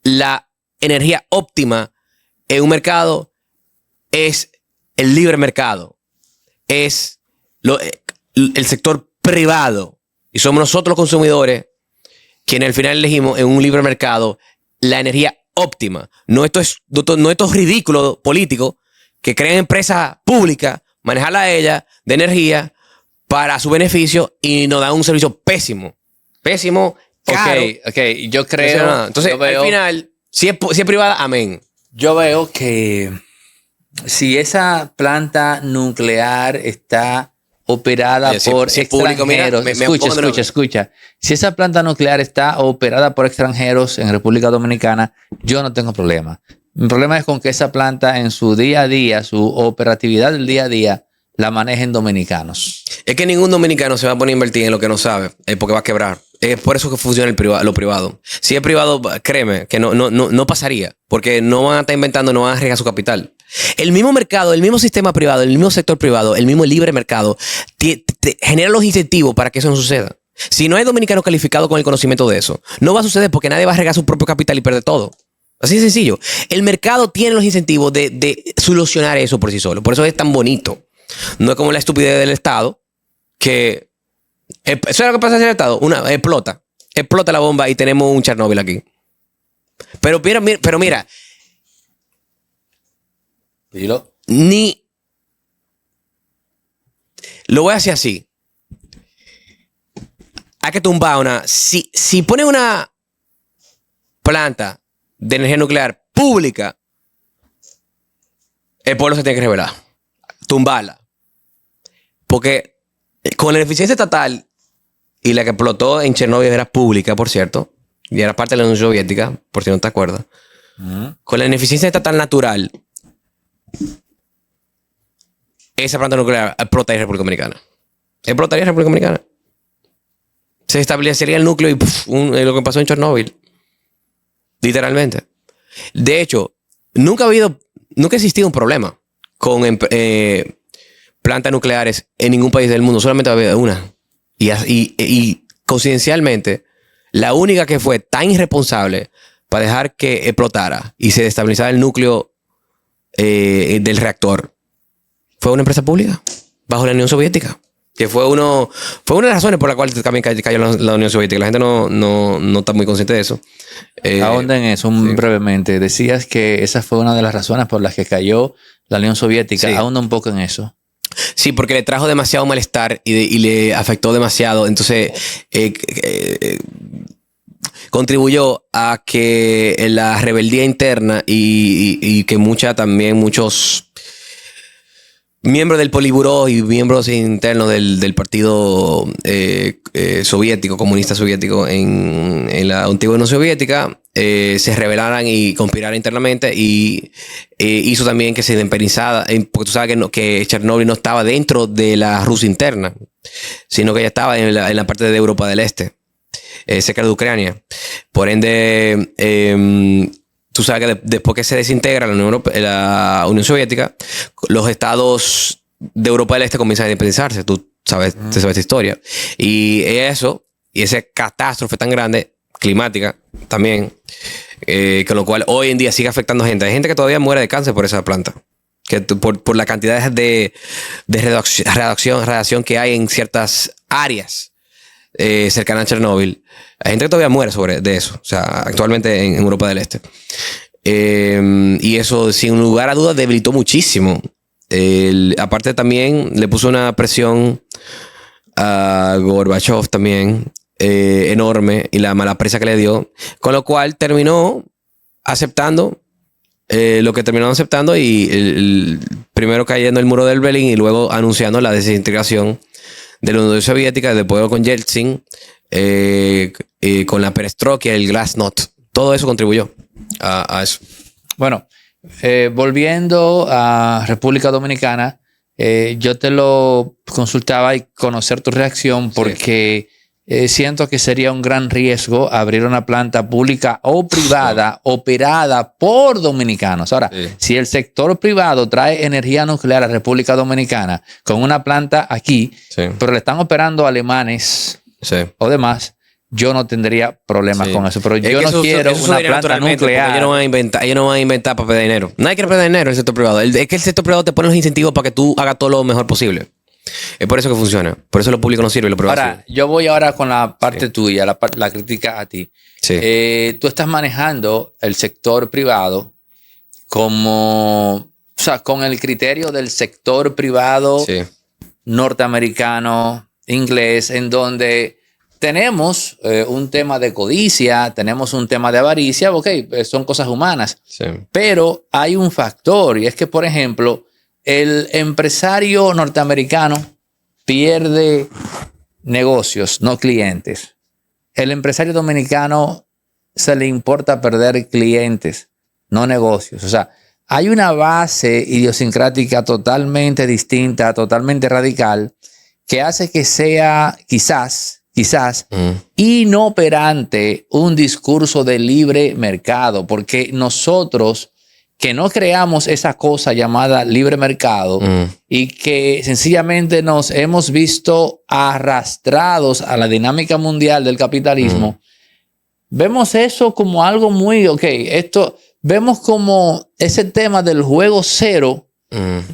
la energía óptima en un mercado es el libre mercado. Es el sector privado. Y somos nosotros los consumidores quienes al final elegimos en un libre mercado la energía óptima. No estos ridículos políticos que crean empresas públicas, manejarla a ella de energía para su beneficio y nos dan un servicio pésimo, caro. Ok, yo creo... Entonces, al final, si es privada, amén. Yo veo que si esa planta nuclear está operada Si- por si es público, mira, extranjeros, escucha. Si esa planta nuclear está operada por extranjeros en República Dominicana, yo no tengo problema. Mi problema es con que esa planta en su día a día, su operatividad del día a día, la manejen dominicanos. Es que ningún dominicano se va a poner a invertir en lo que no sabe, porque va a quebrar. Es por eso que funciona lo privado. Si es privado, créeme, que no pasaría, porque no van a estar inventando, no van a arriesgar su capital. El mismo mercado, el mismo sistema privado, el mismo sector privado, el mismo libre mercado, te genera los incentivos para que eso no suceda. Si no hay dominicano calificado con el conocimiento de eso, no va a suceder porque nadie va a arriesgar su propio capital y perder todo. Así de sencillo. El mercado tiene los incentivos de solucionar eso por sí solo. Por eso es tan bonito. No es como la estupidez del Estado, que eso es lo que pasa en el Estado. Explota la bomba y tenemos un Chernobyl aquí. Pero mira, Dilo. lo voy a hacer así. Hay que tumbar si ponen una planta de energía nuclear pública, el pueblo se tiene que rebelar. Tumbarla. Porque con la ineficiencia estatal y la que explotó en Chernobyl era pública, por cierto, y era parte de la Unión Soviética, por si no te acuerdas. Con la ineficiencia estatal natural, esa planta nuclear explotaría en República Dominicana. Explotaría en República Dominicana. Se establecería el núcleo y lo que pasó en Chernobyl. Literalmente. De hecho, nunca ha existido un problema con plantas nucleares en ningún país del mundo. Solamente había una. Y coincidencialmente, la única que fue tan irresponsable para dejar que explotara y se destabilizara el núcleo del reactor fue una empresa pública bajo la Unión Soviética. Que fue una de las razones por la cual también cayó la Unión Soviética. La gente no está muy consciente de eso. Ahonda en eso brevemente. Decías que esa fue una de las razones por las que cayó la Unión Soviética. Sí. Ahonda un poco en eso. Sí, porque le trajo demasiado malestar y le afectó demasiado. Entonces, contribuyó a que la rebeldía interna y que muchos miembros del Politburó y miembros internos del partido soviético, comunista soviético en la antigua Unión Soviética se rebelaran y conspiraran internamente y hizo también que se independizara, porque tú sabes que Chernobyl no estaba dentro de la Rusia interna, sino que ya estaba en la parte de Europa del Este, cerca de Ucrania. Por ende, tú sabes que después que se desintegra la Unión Soviética, los estados de Europa del Este comienzan a independizarse. Tú sabes, te sabes esta historia. Y esa catástrofe tan grande, climática también, con lo cual hoy en día sigue afectando a gente. Hay gente que todavía muere de cáncer por esa planta. Que por la cantidad de radiación que hay en ciertas áreas cercanas a Chernobyl. Hay gente que todavía muere de eso. O sea, actualmente en Europa del Este. Y eso, sin lugar a dudas, debilitó muchísimo. Aparte también le puso una presión a Gorbachev también enorme, y la mala prensa que le dio, con lo cual terminó aceptando lo que terminó aceptando y primero cayendo el muro del Berlín y luego anunciando la desintegración de la Unión Soviética, después con Yeltsin, con la perestroika y el glasnost. Todo eso contribuyó a eso. Bueno, volviendo a República Dominicana, yo te lo consultaba y conocer tu reacción porque siento que sería un gran riesgo abrir una planta pública o privada operada por dominicanos. Ahora, si el sector privado trae energía nuclear a República Dominicana con una planta aquí, pero le están operando alemanes o demás, yo no tendría problemas con eso. Pero yo no quiero una planta nuclear. Ellos no van a inventar para perder dinero. Nadie quiere perder dinero en el sector privado. Es que el sector privado te pone los incentivos para que tú hagas todo lo mejor posible. Es por eso que funciona. Por eso lo público no sirve y lo privado Ahora, sirve. yo voy ahora con la parte tuya, la crítica a ti. Tú estás manejando el sector privado con el criterio del sector privado norteamericano, inglés, en donde tenemos un tema de codicia, tenemos un tema de avaricia, son cosas humanas. Pero hay un factor, y es que, por ejemplo, el empresario norteamericano pierde negocios, no clientes. El empresario dominicano se le importa perder clientes, no negocios. O sea, hay una base idiosincrática totalmente distinta, totalmente radical, que hace que sea quizás inoperante un discurso de libre mercado, porque nosotros que no creamos esa cosa llamada libre mercado y que sencillamente nos hemos visto arrastrados a la dinámica mundial del capitalismo, vemos eso como algo muy, vemos como ese tema del juego cero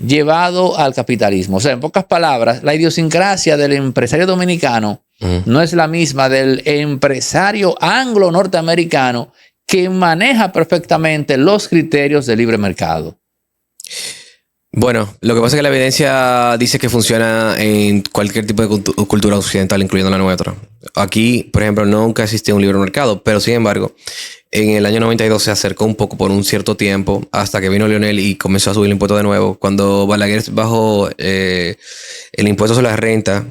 llevado al capitalismo. O sea, en pocas palabras, la idiosincrasia del empresario dominicano no es la misma del empresario anglo-norteamericano que maneja perfectamente los criterios del libre mercado. Bueno, lo que pasa es que la evidencia dice que funciona en cualquier tipo de cultura occidental, incluyendo la nuestra. Aquí, por ejemplo, nunca existió un libre mercado, pero sin embargo, en el año 92 se acercó un poco por un cierto tiempo, hasta que vino Leonel y comenzó a subir el impuesto de nuevo. Cuando Balaguer bajó el impuesto sobre la renta,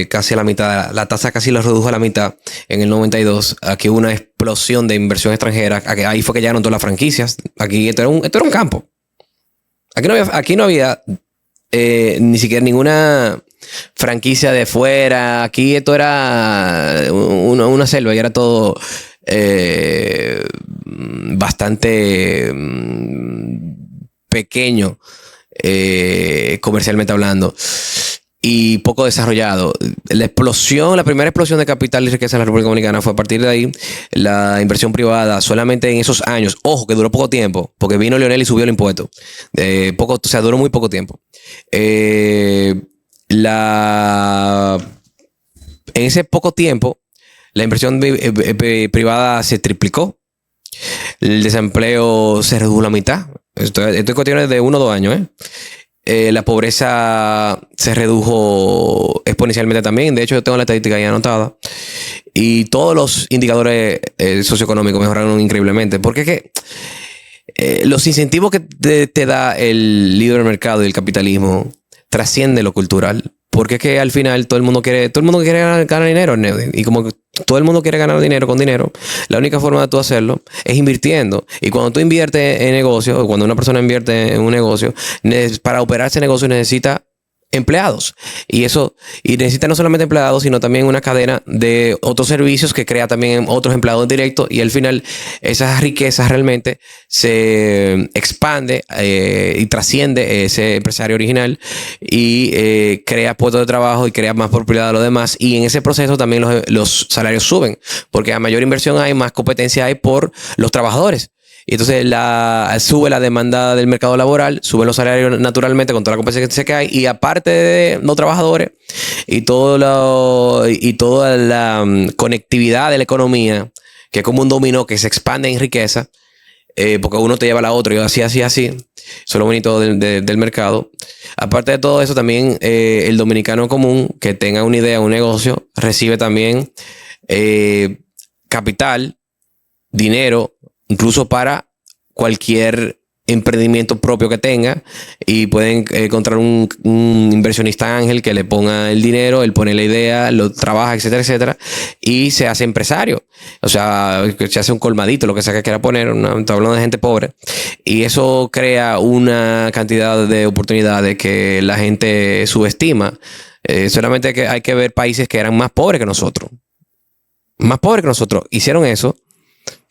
casi a la mitad, la tasa casi lo redujo a la mitad en el 92. Aquí hubo una explosión de inversión extranjera. Ahí fue que llegaron todas las franquicias. Aquí esto era un campo. Aquí no había ni siquiera ninguna franquicia de fuera. Aquí esto era una selva y era todo bastante pequeño, comercialmente hablando, y poco desarrollado. La primera explosión de capital y riqueza en la República Dominicana fue a partir de ahí. La inversión privada solamente en esos años, ojo, que duró poco tiempo, porque vino Leonel y subió el impuesto. Duró muy poco tiempo. En ese poco tiempo, la inversión privada se triplicó. El desempleo se redujo a la mitad. Esto es cuestión de 1 o 2 años, la pobreza se redujo exponencialmente también. De hecho, yo tengo la estadística ahí anotada. Y todos los indicadores socioeconómicos mejoraron increíblemente. Porque es que los incentivos que te da el libre mercado y el capitalismo trascienden lo cultural. Porque es que al final todo el mundo quiere ganar dinero. Y como todo el mundo quiere ganar dinero con dinero, la única forma de tú hacerlo es invirtiendo. Y cuando tú inviertes en negocios, o cuando una persona invierte en un negocio, para operar ese negocio necesita empleados. Y necesita no solamente empleados, sino también una cadena de otros servicios que crea también otros empleados directos. Y al final, esas riquezas realmente se expande y trasciende ese empresario original y crea puestos de trabajo y crea más propiedad a los demás. Y en ese proceso también los salarios suben, porque a mayor inversión hay, más competencia hay por los trabajadores. Y entonces sube la demanda del mercado laboral, suben los salarios naturalmente con toda la competencia que hay, y aparte de los trabajadores y toda la conectividad de la economía, que es como un dominó que se expande en riqueza, porque uno te lleva a la otra y así. Eso es lo bonito del mercado. Aparte de todo eso, también el dominicano común que tenga una idea, un negocio, recibe también capital, dinero, incluso para cualquier emprendimiento propio que tenga, y pueden encontrar un inversionista ángel que le ponga el dinero, él pone la idea, lo trabaja, etcétera, etcétera, y se hace empresario. O sea, se hace un colmadito, lo que sea que quiera poner. Estamos hablando de gente pobre, y eso crea una cantidad de oportunidades que la gente subestima. Solamente que hay que ver países que eran más pobres que nosotros. Hicieron eso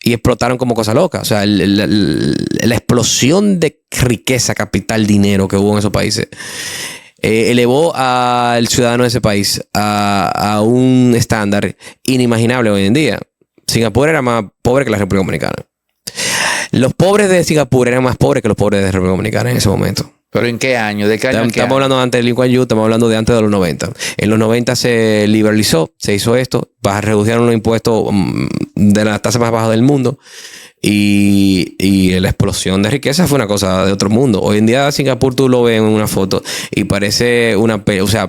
y explotaron como cosa loca. O sea, la explosión de riqueza, capital, dinero que hubo en esos países elevó al ciudadano de ese país a un estándar inimaginable hoy en día. Singapur era más pobre que la República Dominicana. Los pobres de Singapur eran más pobres que los pobres de la República Dominicana en ese momento. ¿Pero en qué año? ¿De qué año? Estamos hablando antes de Lee Kuan Yew, estamos hablando de antes de los 90. En los 90 se liberalizó, se hizo esto, redujeron los impuestos de las tasas más bajas del mundo, y la explosión de riqueza fue una cosa de otro mundo. Hoy en día Singapur tú lo ves en una foto y parece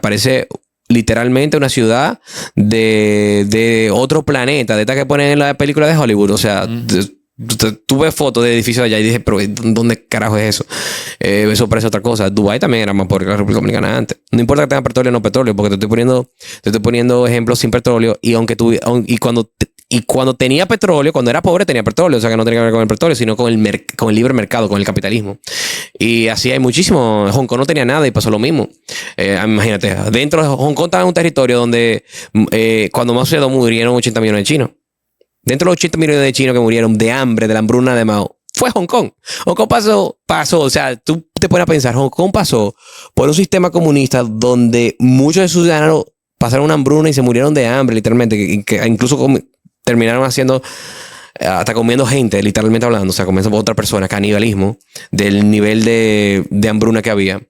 parece literalmente una ciudad de otro planeta, de esta que ponen en la película de Hollywood. O sea, Tú ves fotos de edificios allá y dije, pero ¿dónde carajo es eso? Eso parece otra cosa. Dubái también era más pobre que la República Dominicana antes. No importa que tenga petróleo o no petróleo, porque te estoy poniendo ejemplos sin petróleo. Y cuando tenía petróleo, cuando era pobre tenía petróleo. O sea que no tenía que ver con el petróleo, sino con el libre mercado, con el capitalismo. Y así hay muchísimo. Hong Kong no tenía nada y pasó lo mismo. Imagínate, dentro de Hong Kong estaba en un territorio donde cuando Mao Zedong murieron 80 millones de chinos. Dentro de los 80 millones de chinos que murieron de hambre, de la hambruna de Mao, fue Hong Kong. Hong Kong pasó, o sea, tú te pones a pensar, Hong Kong pasó por un sistema comunista donde muchos de sus ciudadanos pasaron una hambruna y se murieron de hambre, literalmente, que incluso terminaron haciendo, hasta comiendo gente, literalmente hablando, o sea, comiendo por otra persona, canibalismo, del nivel de hambruna que había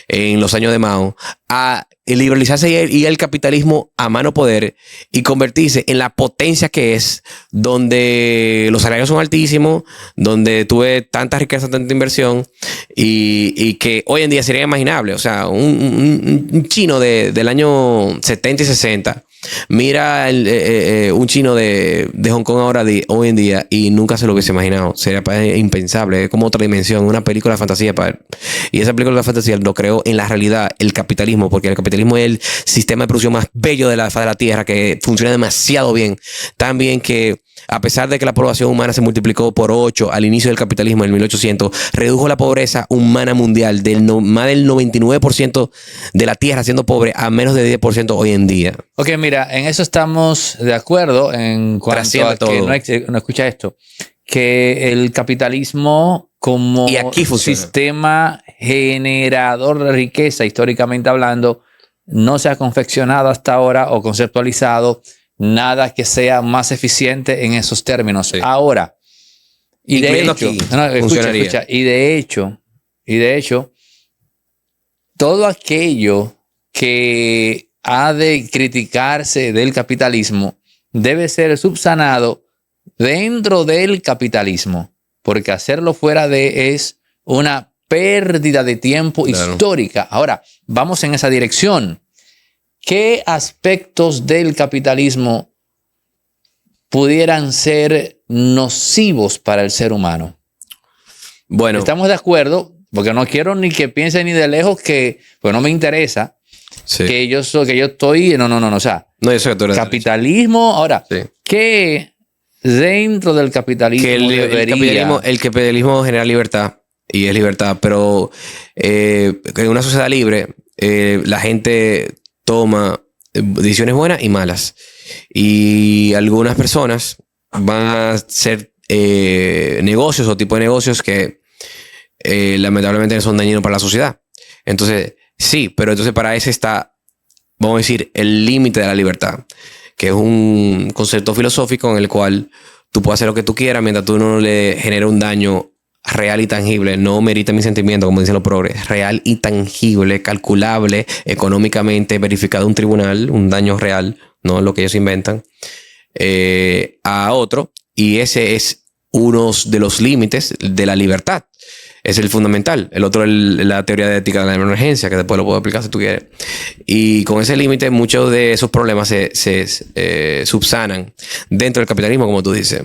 en los años de Mao, a liberalizarse y el capitalismo a mano poder y convertirse en la potencia que es, donde los salarios son altísimos, donde tuve tanta riqueza, tanta inversión y que hoy en día sería imaginable. O sea, un chino del año 70 y 60 mira un chino de Hong Kong hoy en día y nunca se lo hubiese imaginado. Sería impensable. Es como otra dimensión, una película de fantasía para él. Y esa película de fantasía lo creó en la realidad el capitalismo, porque el capitalismo es el sistema de producción más bello de la faz de la tierra, que funciona demasiado bien. Tan bien que, a pesar de que la población humana se multiplicó por 8 al inicio del capitalismo en el 1800, redujo la pobreza humana mundial más del 99% de la tierra siendo pobre a menos de 10% hoy en día. Ok, mira, en eso estamos de acuerdo en cuanto a que no escucha esto, que el capitalismo como sistema generador de riqueza, históricamente hablando, no se ha confeccionado hasta ahora o conceptualizado nada que sea más eficiente en esos términos. Sí. Ahora, y de hecho, todo aquello que ha de criticarse del capitalismo debe ser subsanado dentro del capitalismo, porque hacerlo fuera de es una pérdida de tiempo histórica. Ahora, vamos en esa dirección. ¿Qué aspectos del capitalismo pudieran ser nocivos para el ser humano? Bueno, estamos de acuerdo, porque no quiero ni que piensen ni de lejos que, pues no me interesa, sí, que yo estoy, no, o sea, no, yo sé que tú eres capitalismo. Ahora, sí, ¿qué dentro del capitalismo que el capitalismo genera libertad? Y es libertad, pero en una sociedad libre, la gente toma decisiones buenas y malas. Y algunas personas van a hacer negocios o tipo de negocios que lamentablemente son dañinos para la sociedad. Entonces, sí, pero entonces para eso está, vamos a decir, el límite de la libertad, que es un concepto filosófico en el cual tú puedes hacer lo que tú quieras mientras tú no le generes un daño real y tangible, no merita mi sentimiento, como dicen los progres, real y tangible, calculable, económicamente, verificado en un tribunal, un daño real, no lo que ellos inventan, a otro. Y ese es uno de los límites de la libertad. Es el fundamental. El otro es la teoría de ética de la emergencia, que después lo puedo explicar si tú quieres. Y con ese límite, muchos de esos problemas se subsanan dentro del capitalismo, como tú dices.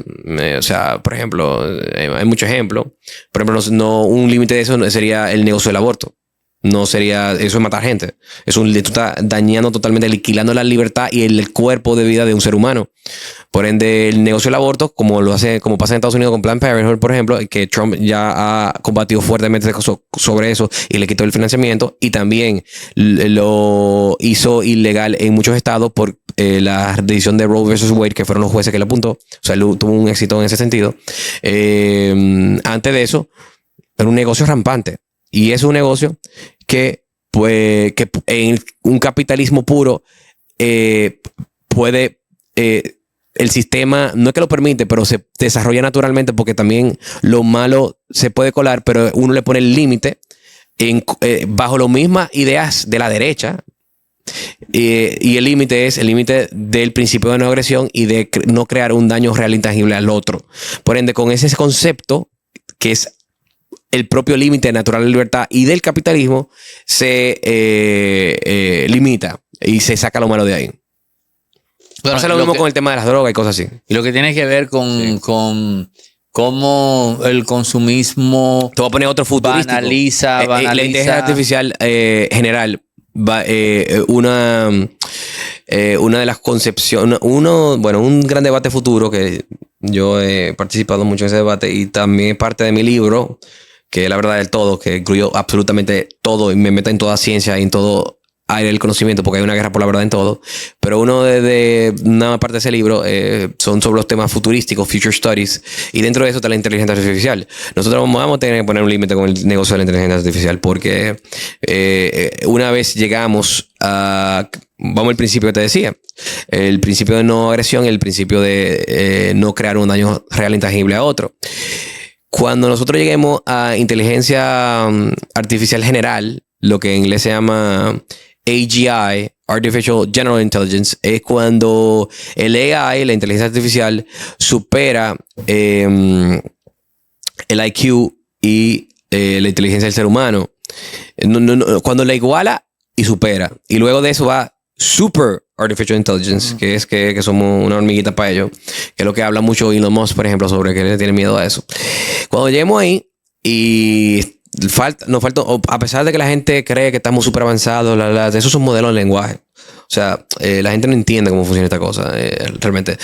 O sea, por ejemplo, hay muchos ejemplos. Por ejemplo, un límite de eso sería el negocio del aborto. No sería, eso es matar gente. Tú estás dañando totalmente, aniquilando la libertad y el cuerpo de vida de un ser humano. Por ende, el negocio del aborto, como pasa en Estados Unidos con Planned Parenthood, por ejemplo, que Trump ya ha combatido fuertemente sobre eso y le quitó el financiamiento, y también lo hizo ilegal en muchos estados por la decisión de Roe versus Wade, que fueron los jueces que le apuntó. O sea, él tuvo un éxito en ese sentido. Antes de eso, era un negocio rampante. Y es un negocio que en un capitalismo puro puede, el sistema no es que lo permite, pero se desarrolla naturalmente, porque también lo malo se puede colar, pero uno le pone el límite bajo las mismas ideas de la derecha. Y el límite es el límite del principio de no agresión y de no crear un daño real intangible al otro. Por ende, con ese concepto, que es el propio límite natural de la libertad y del capitalismo, se limita y se saca lo malo de ahí. Bueno, pasa lo mismo con el tema de las drogas y cosas así. Y lo que tiene que ver con cómo el consumismo Te voy a poner otro futurístico. banaliza. La inteligencia artificial general, una de las concepciones, un gran debate futuro que yo he participado mucho en ese debate y también parte de mi libro, que es La verdad del todo, que incluyó absolutamente todo y me mete en toda ciencia y en todo área del conocimiento, porque hay una guerra por la verdad en todo. Pero una parte de ese libro son sobre los temas futurísticos, future studies, y dentro de eso está la inteligencia artificial. Nosotros vamos a tener que poner un límite con el negocio de la inteligencia artificial, porque una vez llegamos vamos al principio que te decía, el principio de no agresión, el principio de no crear un daño real intangible a otro. Cuando nosotros lleguemos a inteligencia artificial general, lo que en inglés se llama AGI, Artificial General Intelligence, es cuando el AI, la inteligencia artificial, supera el IQ y la inteligencia del ser humano. Cuando la iguala y supera. Y luego de eso va Super Artificial Intelligence, que es que somos una hormiguita para ello, que es lo que habla mucho Elon Musk, por ejemplo, sobre que le tiene miedo a eso. Cuando lleguemos ahí y nos falta, a pesar de que la gente cree que estamos súper avanzados, esos son modelos de lenguaje. O sea, la gente no entiende cómo funciona esta cosa. Realmente,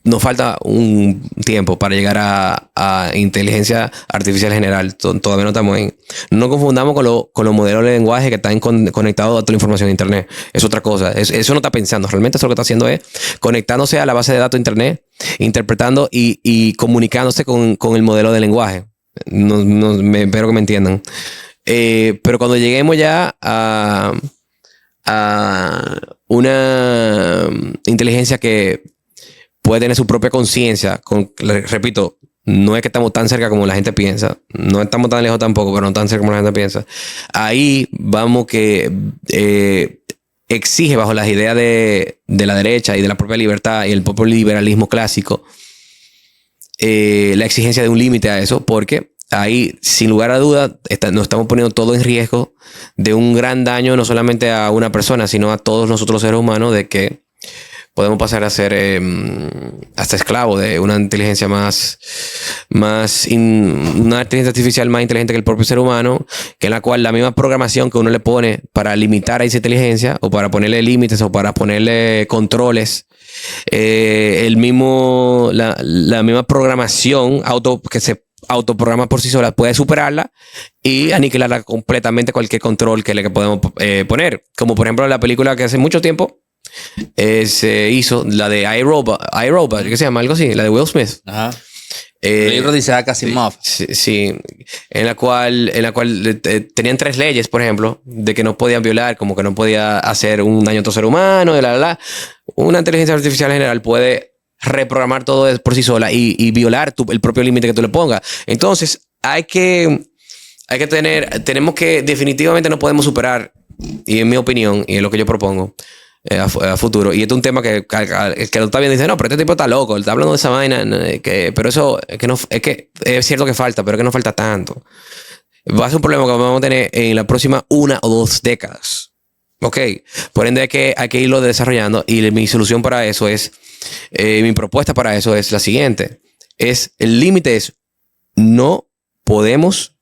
nos falta un tiempo para llegar a inteligencia artificial general. Todavía no estamos en. No nos confundamos con los modelos de lenguaje que están conectados a toda la información de Internet. Es otra cosa. Eso no está pensando. Realmente eso lo que está haciendo es conectándose a la base de datos de Internet, interpretando y comunicándose con el modelo de lenguaje. Espero que me entiendan. Pero cuando lleguemos ya a una inteligencia que puede tener su propia conciencia, repito, no es que estamos tan cerca como la gente piensa, no estamos tan lejos tampoco, pero no tan cerca como la gente piensa. Ahí vamos que exige bajo las ideas de la derecha y de la propia libertad y el propio liberalismo clásico, la exigencia de un límite a eso, porque ahí, sin lugar a dudas, nos estamos poniendo todo en riesgo de un gran daño, no solamente a una persona, sino a todos nosotros los seres humanos, de que podemos pasar a ser hasta esclavos de una inteligencia una inteligencia artificial más inteligente que el propio ser humano, que en la cual la misma programación que uno le pone para limitar a esa inteligencia, o para ponerle límites, o para ponerle controles, la misma programación que se autoprograma por sí sola puede superarla y aniquilarla completamente cualquier control que le podemos poner. Como por ejemplo la película que hace mucho tiempo se hizo, la de iRobot, ¿qué se llama? Algo así, la de Will Smith. Ajá. El libro de Isaac Asimov. Sí, en la cual tenían 3 leyes, por ejemplo, de que no podían violar, como que no podía hacer un daño a otro ser humano, Una inteligencia artificial general puede reprogramar todo por sí sola y violar el propio límite que tú le pongas. Entonces, tenemos que, definitivamente no podemos superar, y en mi opinión, y es lo que yo propongo, a futuro. Y este es un tema que lo está viendo y dice, no, pero este tipo está loco, él está hablando de esa vaina, pero eso es cierto que falta, pero que no falta tanto. Va a ser un problema que vamos a tener en la próxima 1 o 2 décadas. Ok, por ende hay que irlo desarrollando, y mi solución para eso mi propuesta para eso es la siguiente. El límite es, no podemos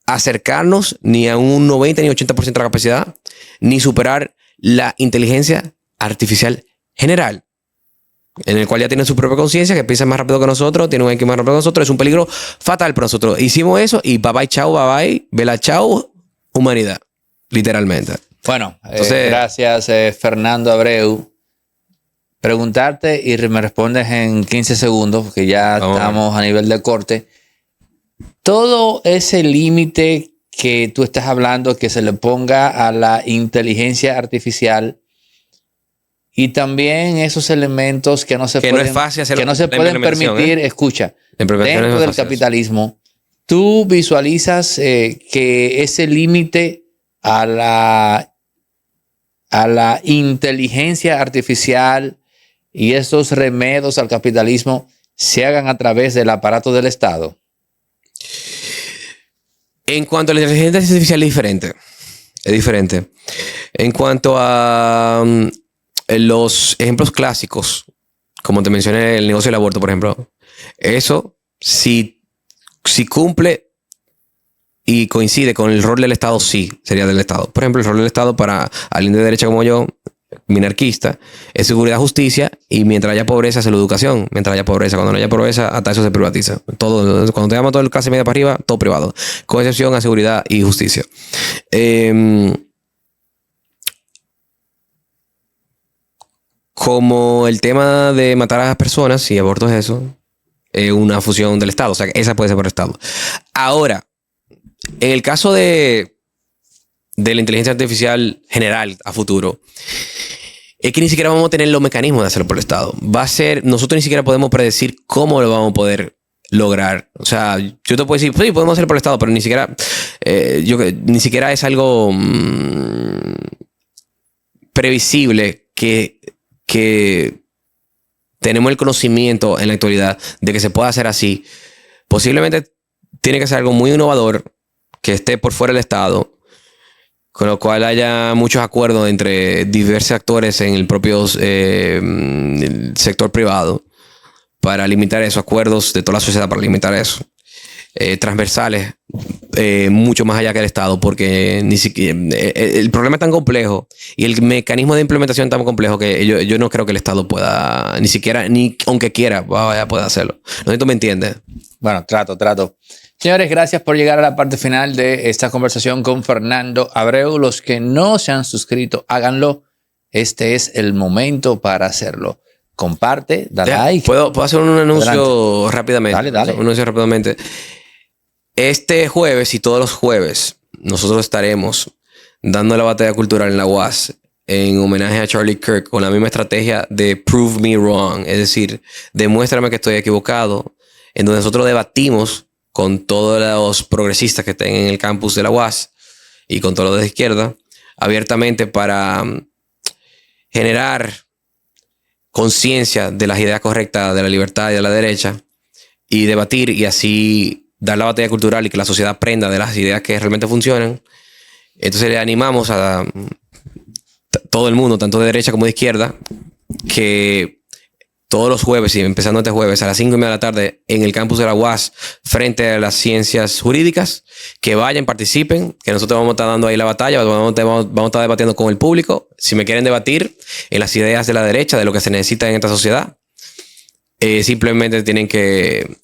acercarnos ni a un 90 ni 80% de la capacidad, ni superar la inteligencia artificial general, en el cual ya tiene su propia conciencia, que piensa más rápido que nosotros, tiene un IQ más rápido que nosotros. Es un peligro fatal para nosotros. Hicimos eso y bye bye, chao, bye bye, vela, chao, humanidad, literalmente. Bueno, entonces, gracias Fernando Abreu. Preguntarte y me respondes en 15 segundos, porque ya estamos a nivel de corte. Todo ese límite que tú estás hablando, que se le ponga a la inteligencia artificial, y también esos elementos que no se pueden permitir, escucha, dentro del capitalismo, tú visualizas que ese límite a la inteligencia artificial y esos remedios al capitalismo se hagan a través del aparato del Estado. En cuanto a la inteligencia artificial es diferente. En cuanto a los ejemplos clásicos, como te mencioné, el negocio del aborto, por ejemplo, eso, si cumple y coincide con el rol del Estado, sí, sería del Estado. Por ejemplo, el rol del Estado para alguien de derecha como yo, minarquista, es seguridad, justicia, y mientras haya pobreza, salud, educación. Mientras haya pobreza, cuando no haya pobreza, hasta eso se privatiza. Todo, cuando te llama todo el clase media para arriba, todo privado, con excepción a seguridad y justicia. Como el tema de matar a las personas y abortos, eso es una fusión del Estado. O sea, esa puede ser por el Estado. Ahora, en el caso de la inteligencia artificial general a futuro, es que ni siquiera vamos a tener los mecanismos de hacerlo por el Estado. Nosotros ni siquiera podemos predecir cómo lo vamos a poder lograr. O sea, yo te puedo decir, sí, podemos hacerlo por el Estado, pero ni siquiera, ni siquiera es algo previsible que tenemos el conocimiento en la actualidad de que se pueda hacer así. Posiblemente tiene que ser algo muy innovador, que esté por fuera del Estado, con lo cual haya muchos acuerdos entre diversos actores en el propio el sector privado para limitar esos acuerdos de toda la sociedad, para limitar eso. Transversales, mucho más allá que el Estado, porque ni siquiera, el problema es tan complejo y el mecanismo de implementación es tan complejo que yo no creo que el Estado pueda, ni siquiera, ni aunque quiera, vaya, pueda hacerlo. No sé si tú me entiendes. Bueno, trato. Señores, gracias por llegar a la parte final de esta conversación con Fernando Abreu. Los que no se han suscrito, háganlo. Este es el momento para hacerlo. Comparte, da like. ¿Puedo hacer un anuncio rápidamente? Dale. Un anuncio rápidamente. Este jueves y todos los jueves nosotros estaremos dando la batalla cultural en la UAS en homenaje a Charlie Kirk con la misma estrategia de Prove Me Wrong, es decir, demuéstrame que estoy equivocado, en donde nosotros debatimos con todos los progresistas que estén en el campus de la UAS y con todos los de izquierda, abiertamente para generar conciencia de las ideas correctas de la libertad y de la derecha y debatir y así dar la batalla cultural y que la sociedad aprenda de las ideas que realmente funcionan. Entonces le animamos a todo el mundo, tanto de derecha como de izquierda, que todos los jueves y empezando este jueves a las 5:30 de la tarde en el campus de la UAS frente a las ciencias jurídicas, que vayan, participen, que nosotros vamos a estar dando ahí la batalla, vamos a estar debatiendo con el público. Si me quieren debatir en las ideas de la derecha, de lo que se necesita en esta sociedad, simplemente tienen que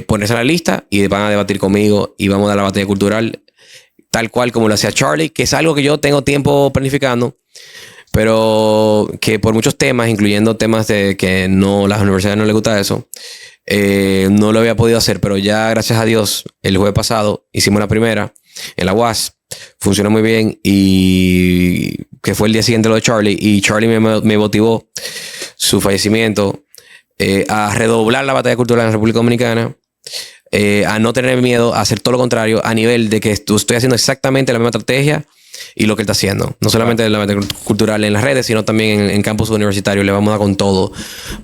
ponerse a la lista y van a debatir conmigo y vamos a dar la batalla cultural tal cual como lo hacía Charlie, que es algo que yo tengo tiempo planificando, pero que por muchos temas, incluyendo temas de que no las universidades no les gusta eso, no lo había podido hacer, pero ya gracias a Dios el jueves pasado hicimos la primera en la UAS, funcionó muy bien y que fue el día siguiente lo de Charlie y Charlie me motivó su fallecimiento a redoblar la batalla cultural en la República Dominicana, a no tener miedo, a hacer todo lo contrario, a nivel de que estoy haciendo exactamente la misma estrategia y lo que él está haciendo. No solamente la batalla cultural en las redes, sino también en campus universitario. Le vamos a dar con todo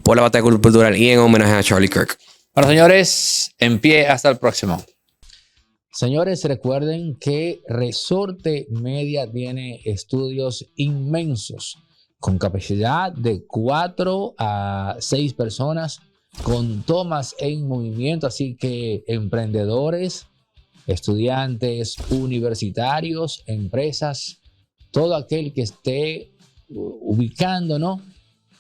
por la batalla cultural y en homenaje a Charlie Kirk. Bueno, señores, en pie, hasta el próximo. Señores, recuerden que Resorte Media tiene estudios inmensos con capacidad de 4 a 6 personas, con tomas en movimiento, así que emprendedores, estudiantes, universitarios, empresas, todo aquel que esté ubicando, ¿no?,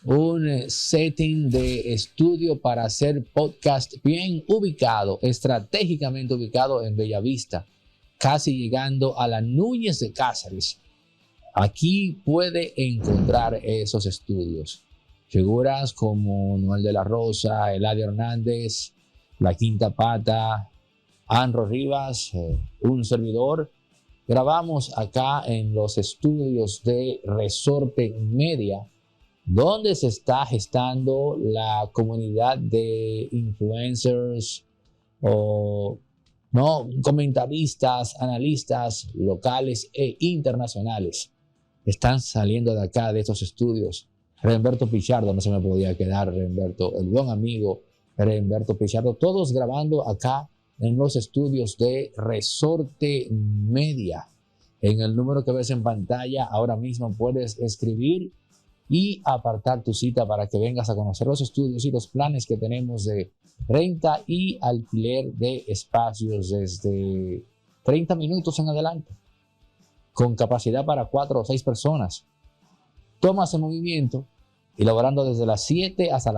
un setting de estudio para hacer podcast bien ubicado, estratégicamente ubicado en Bellavista, casi llegando a la Núñez de Cáceres. Aquí puede encontrar esos estudios. Figuras como Noel de la Rosa, Eladio Hernández, La Quinta Pata, Anro Rivas, un servidor. Grabamos acá en los estudios de Resorte Media, donde se está gestando la comunidad de influencers o no comentaristas, analistas locales e internacionales. Están saliendo de acá, de estos estudios. Remberto Pichardo, no se me podía quedar, Remberto, el buen amigo Remberto Pichardo, todos grabando acá en los estudios de Resorte Media. En el número que ves en pantalla, ahora mismo puedes escribir y apartar tu cita para que vengas a conocer los estudios y los planes que tenemos de renta y alquiler de espacios desde 30 minutos en adelante, con capacidad para 4 o 6 personas. Tomas en movimiento y laborando desde las 7 hasta las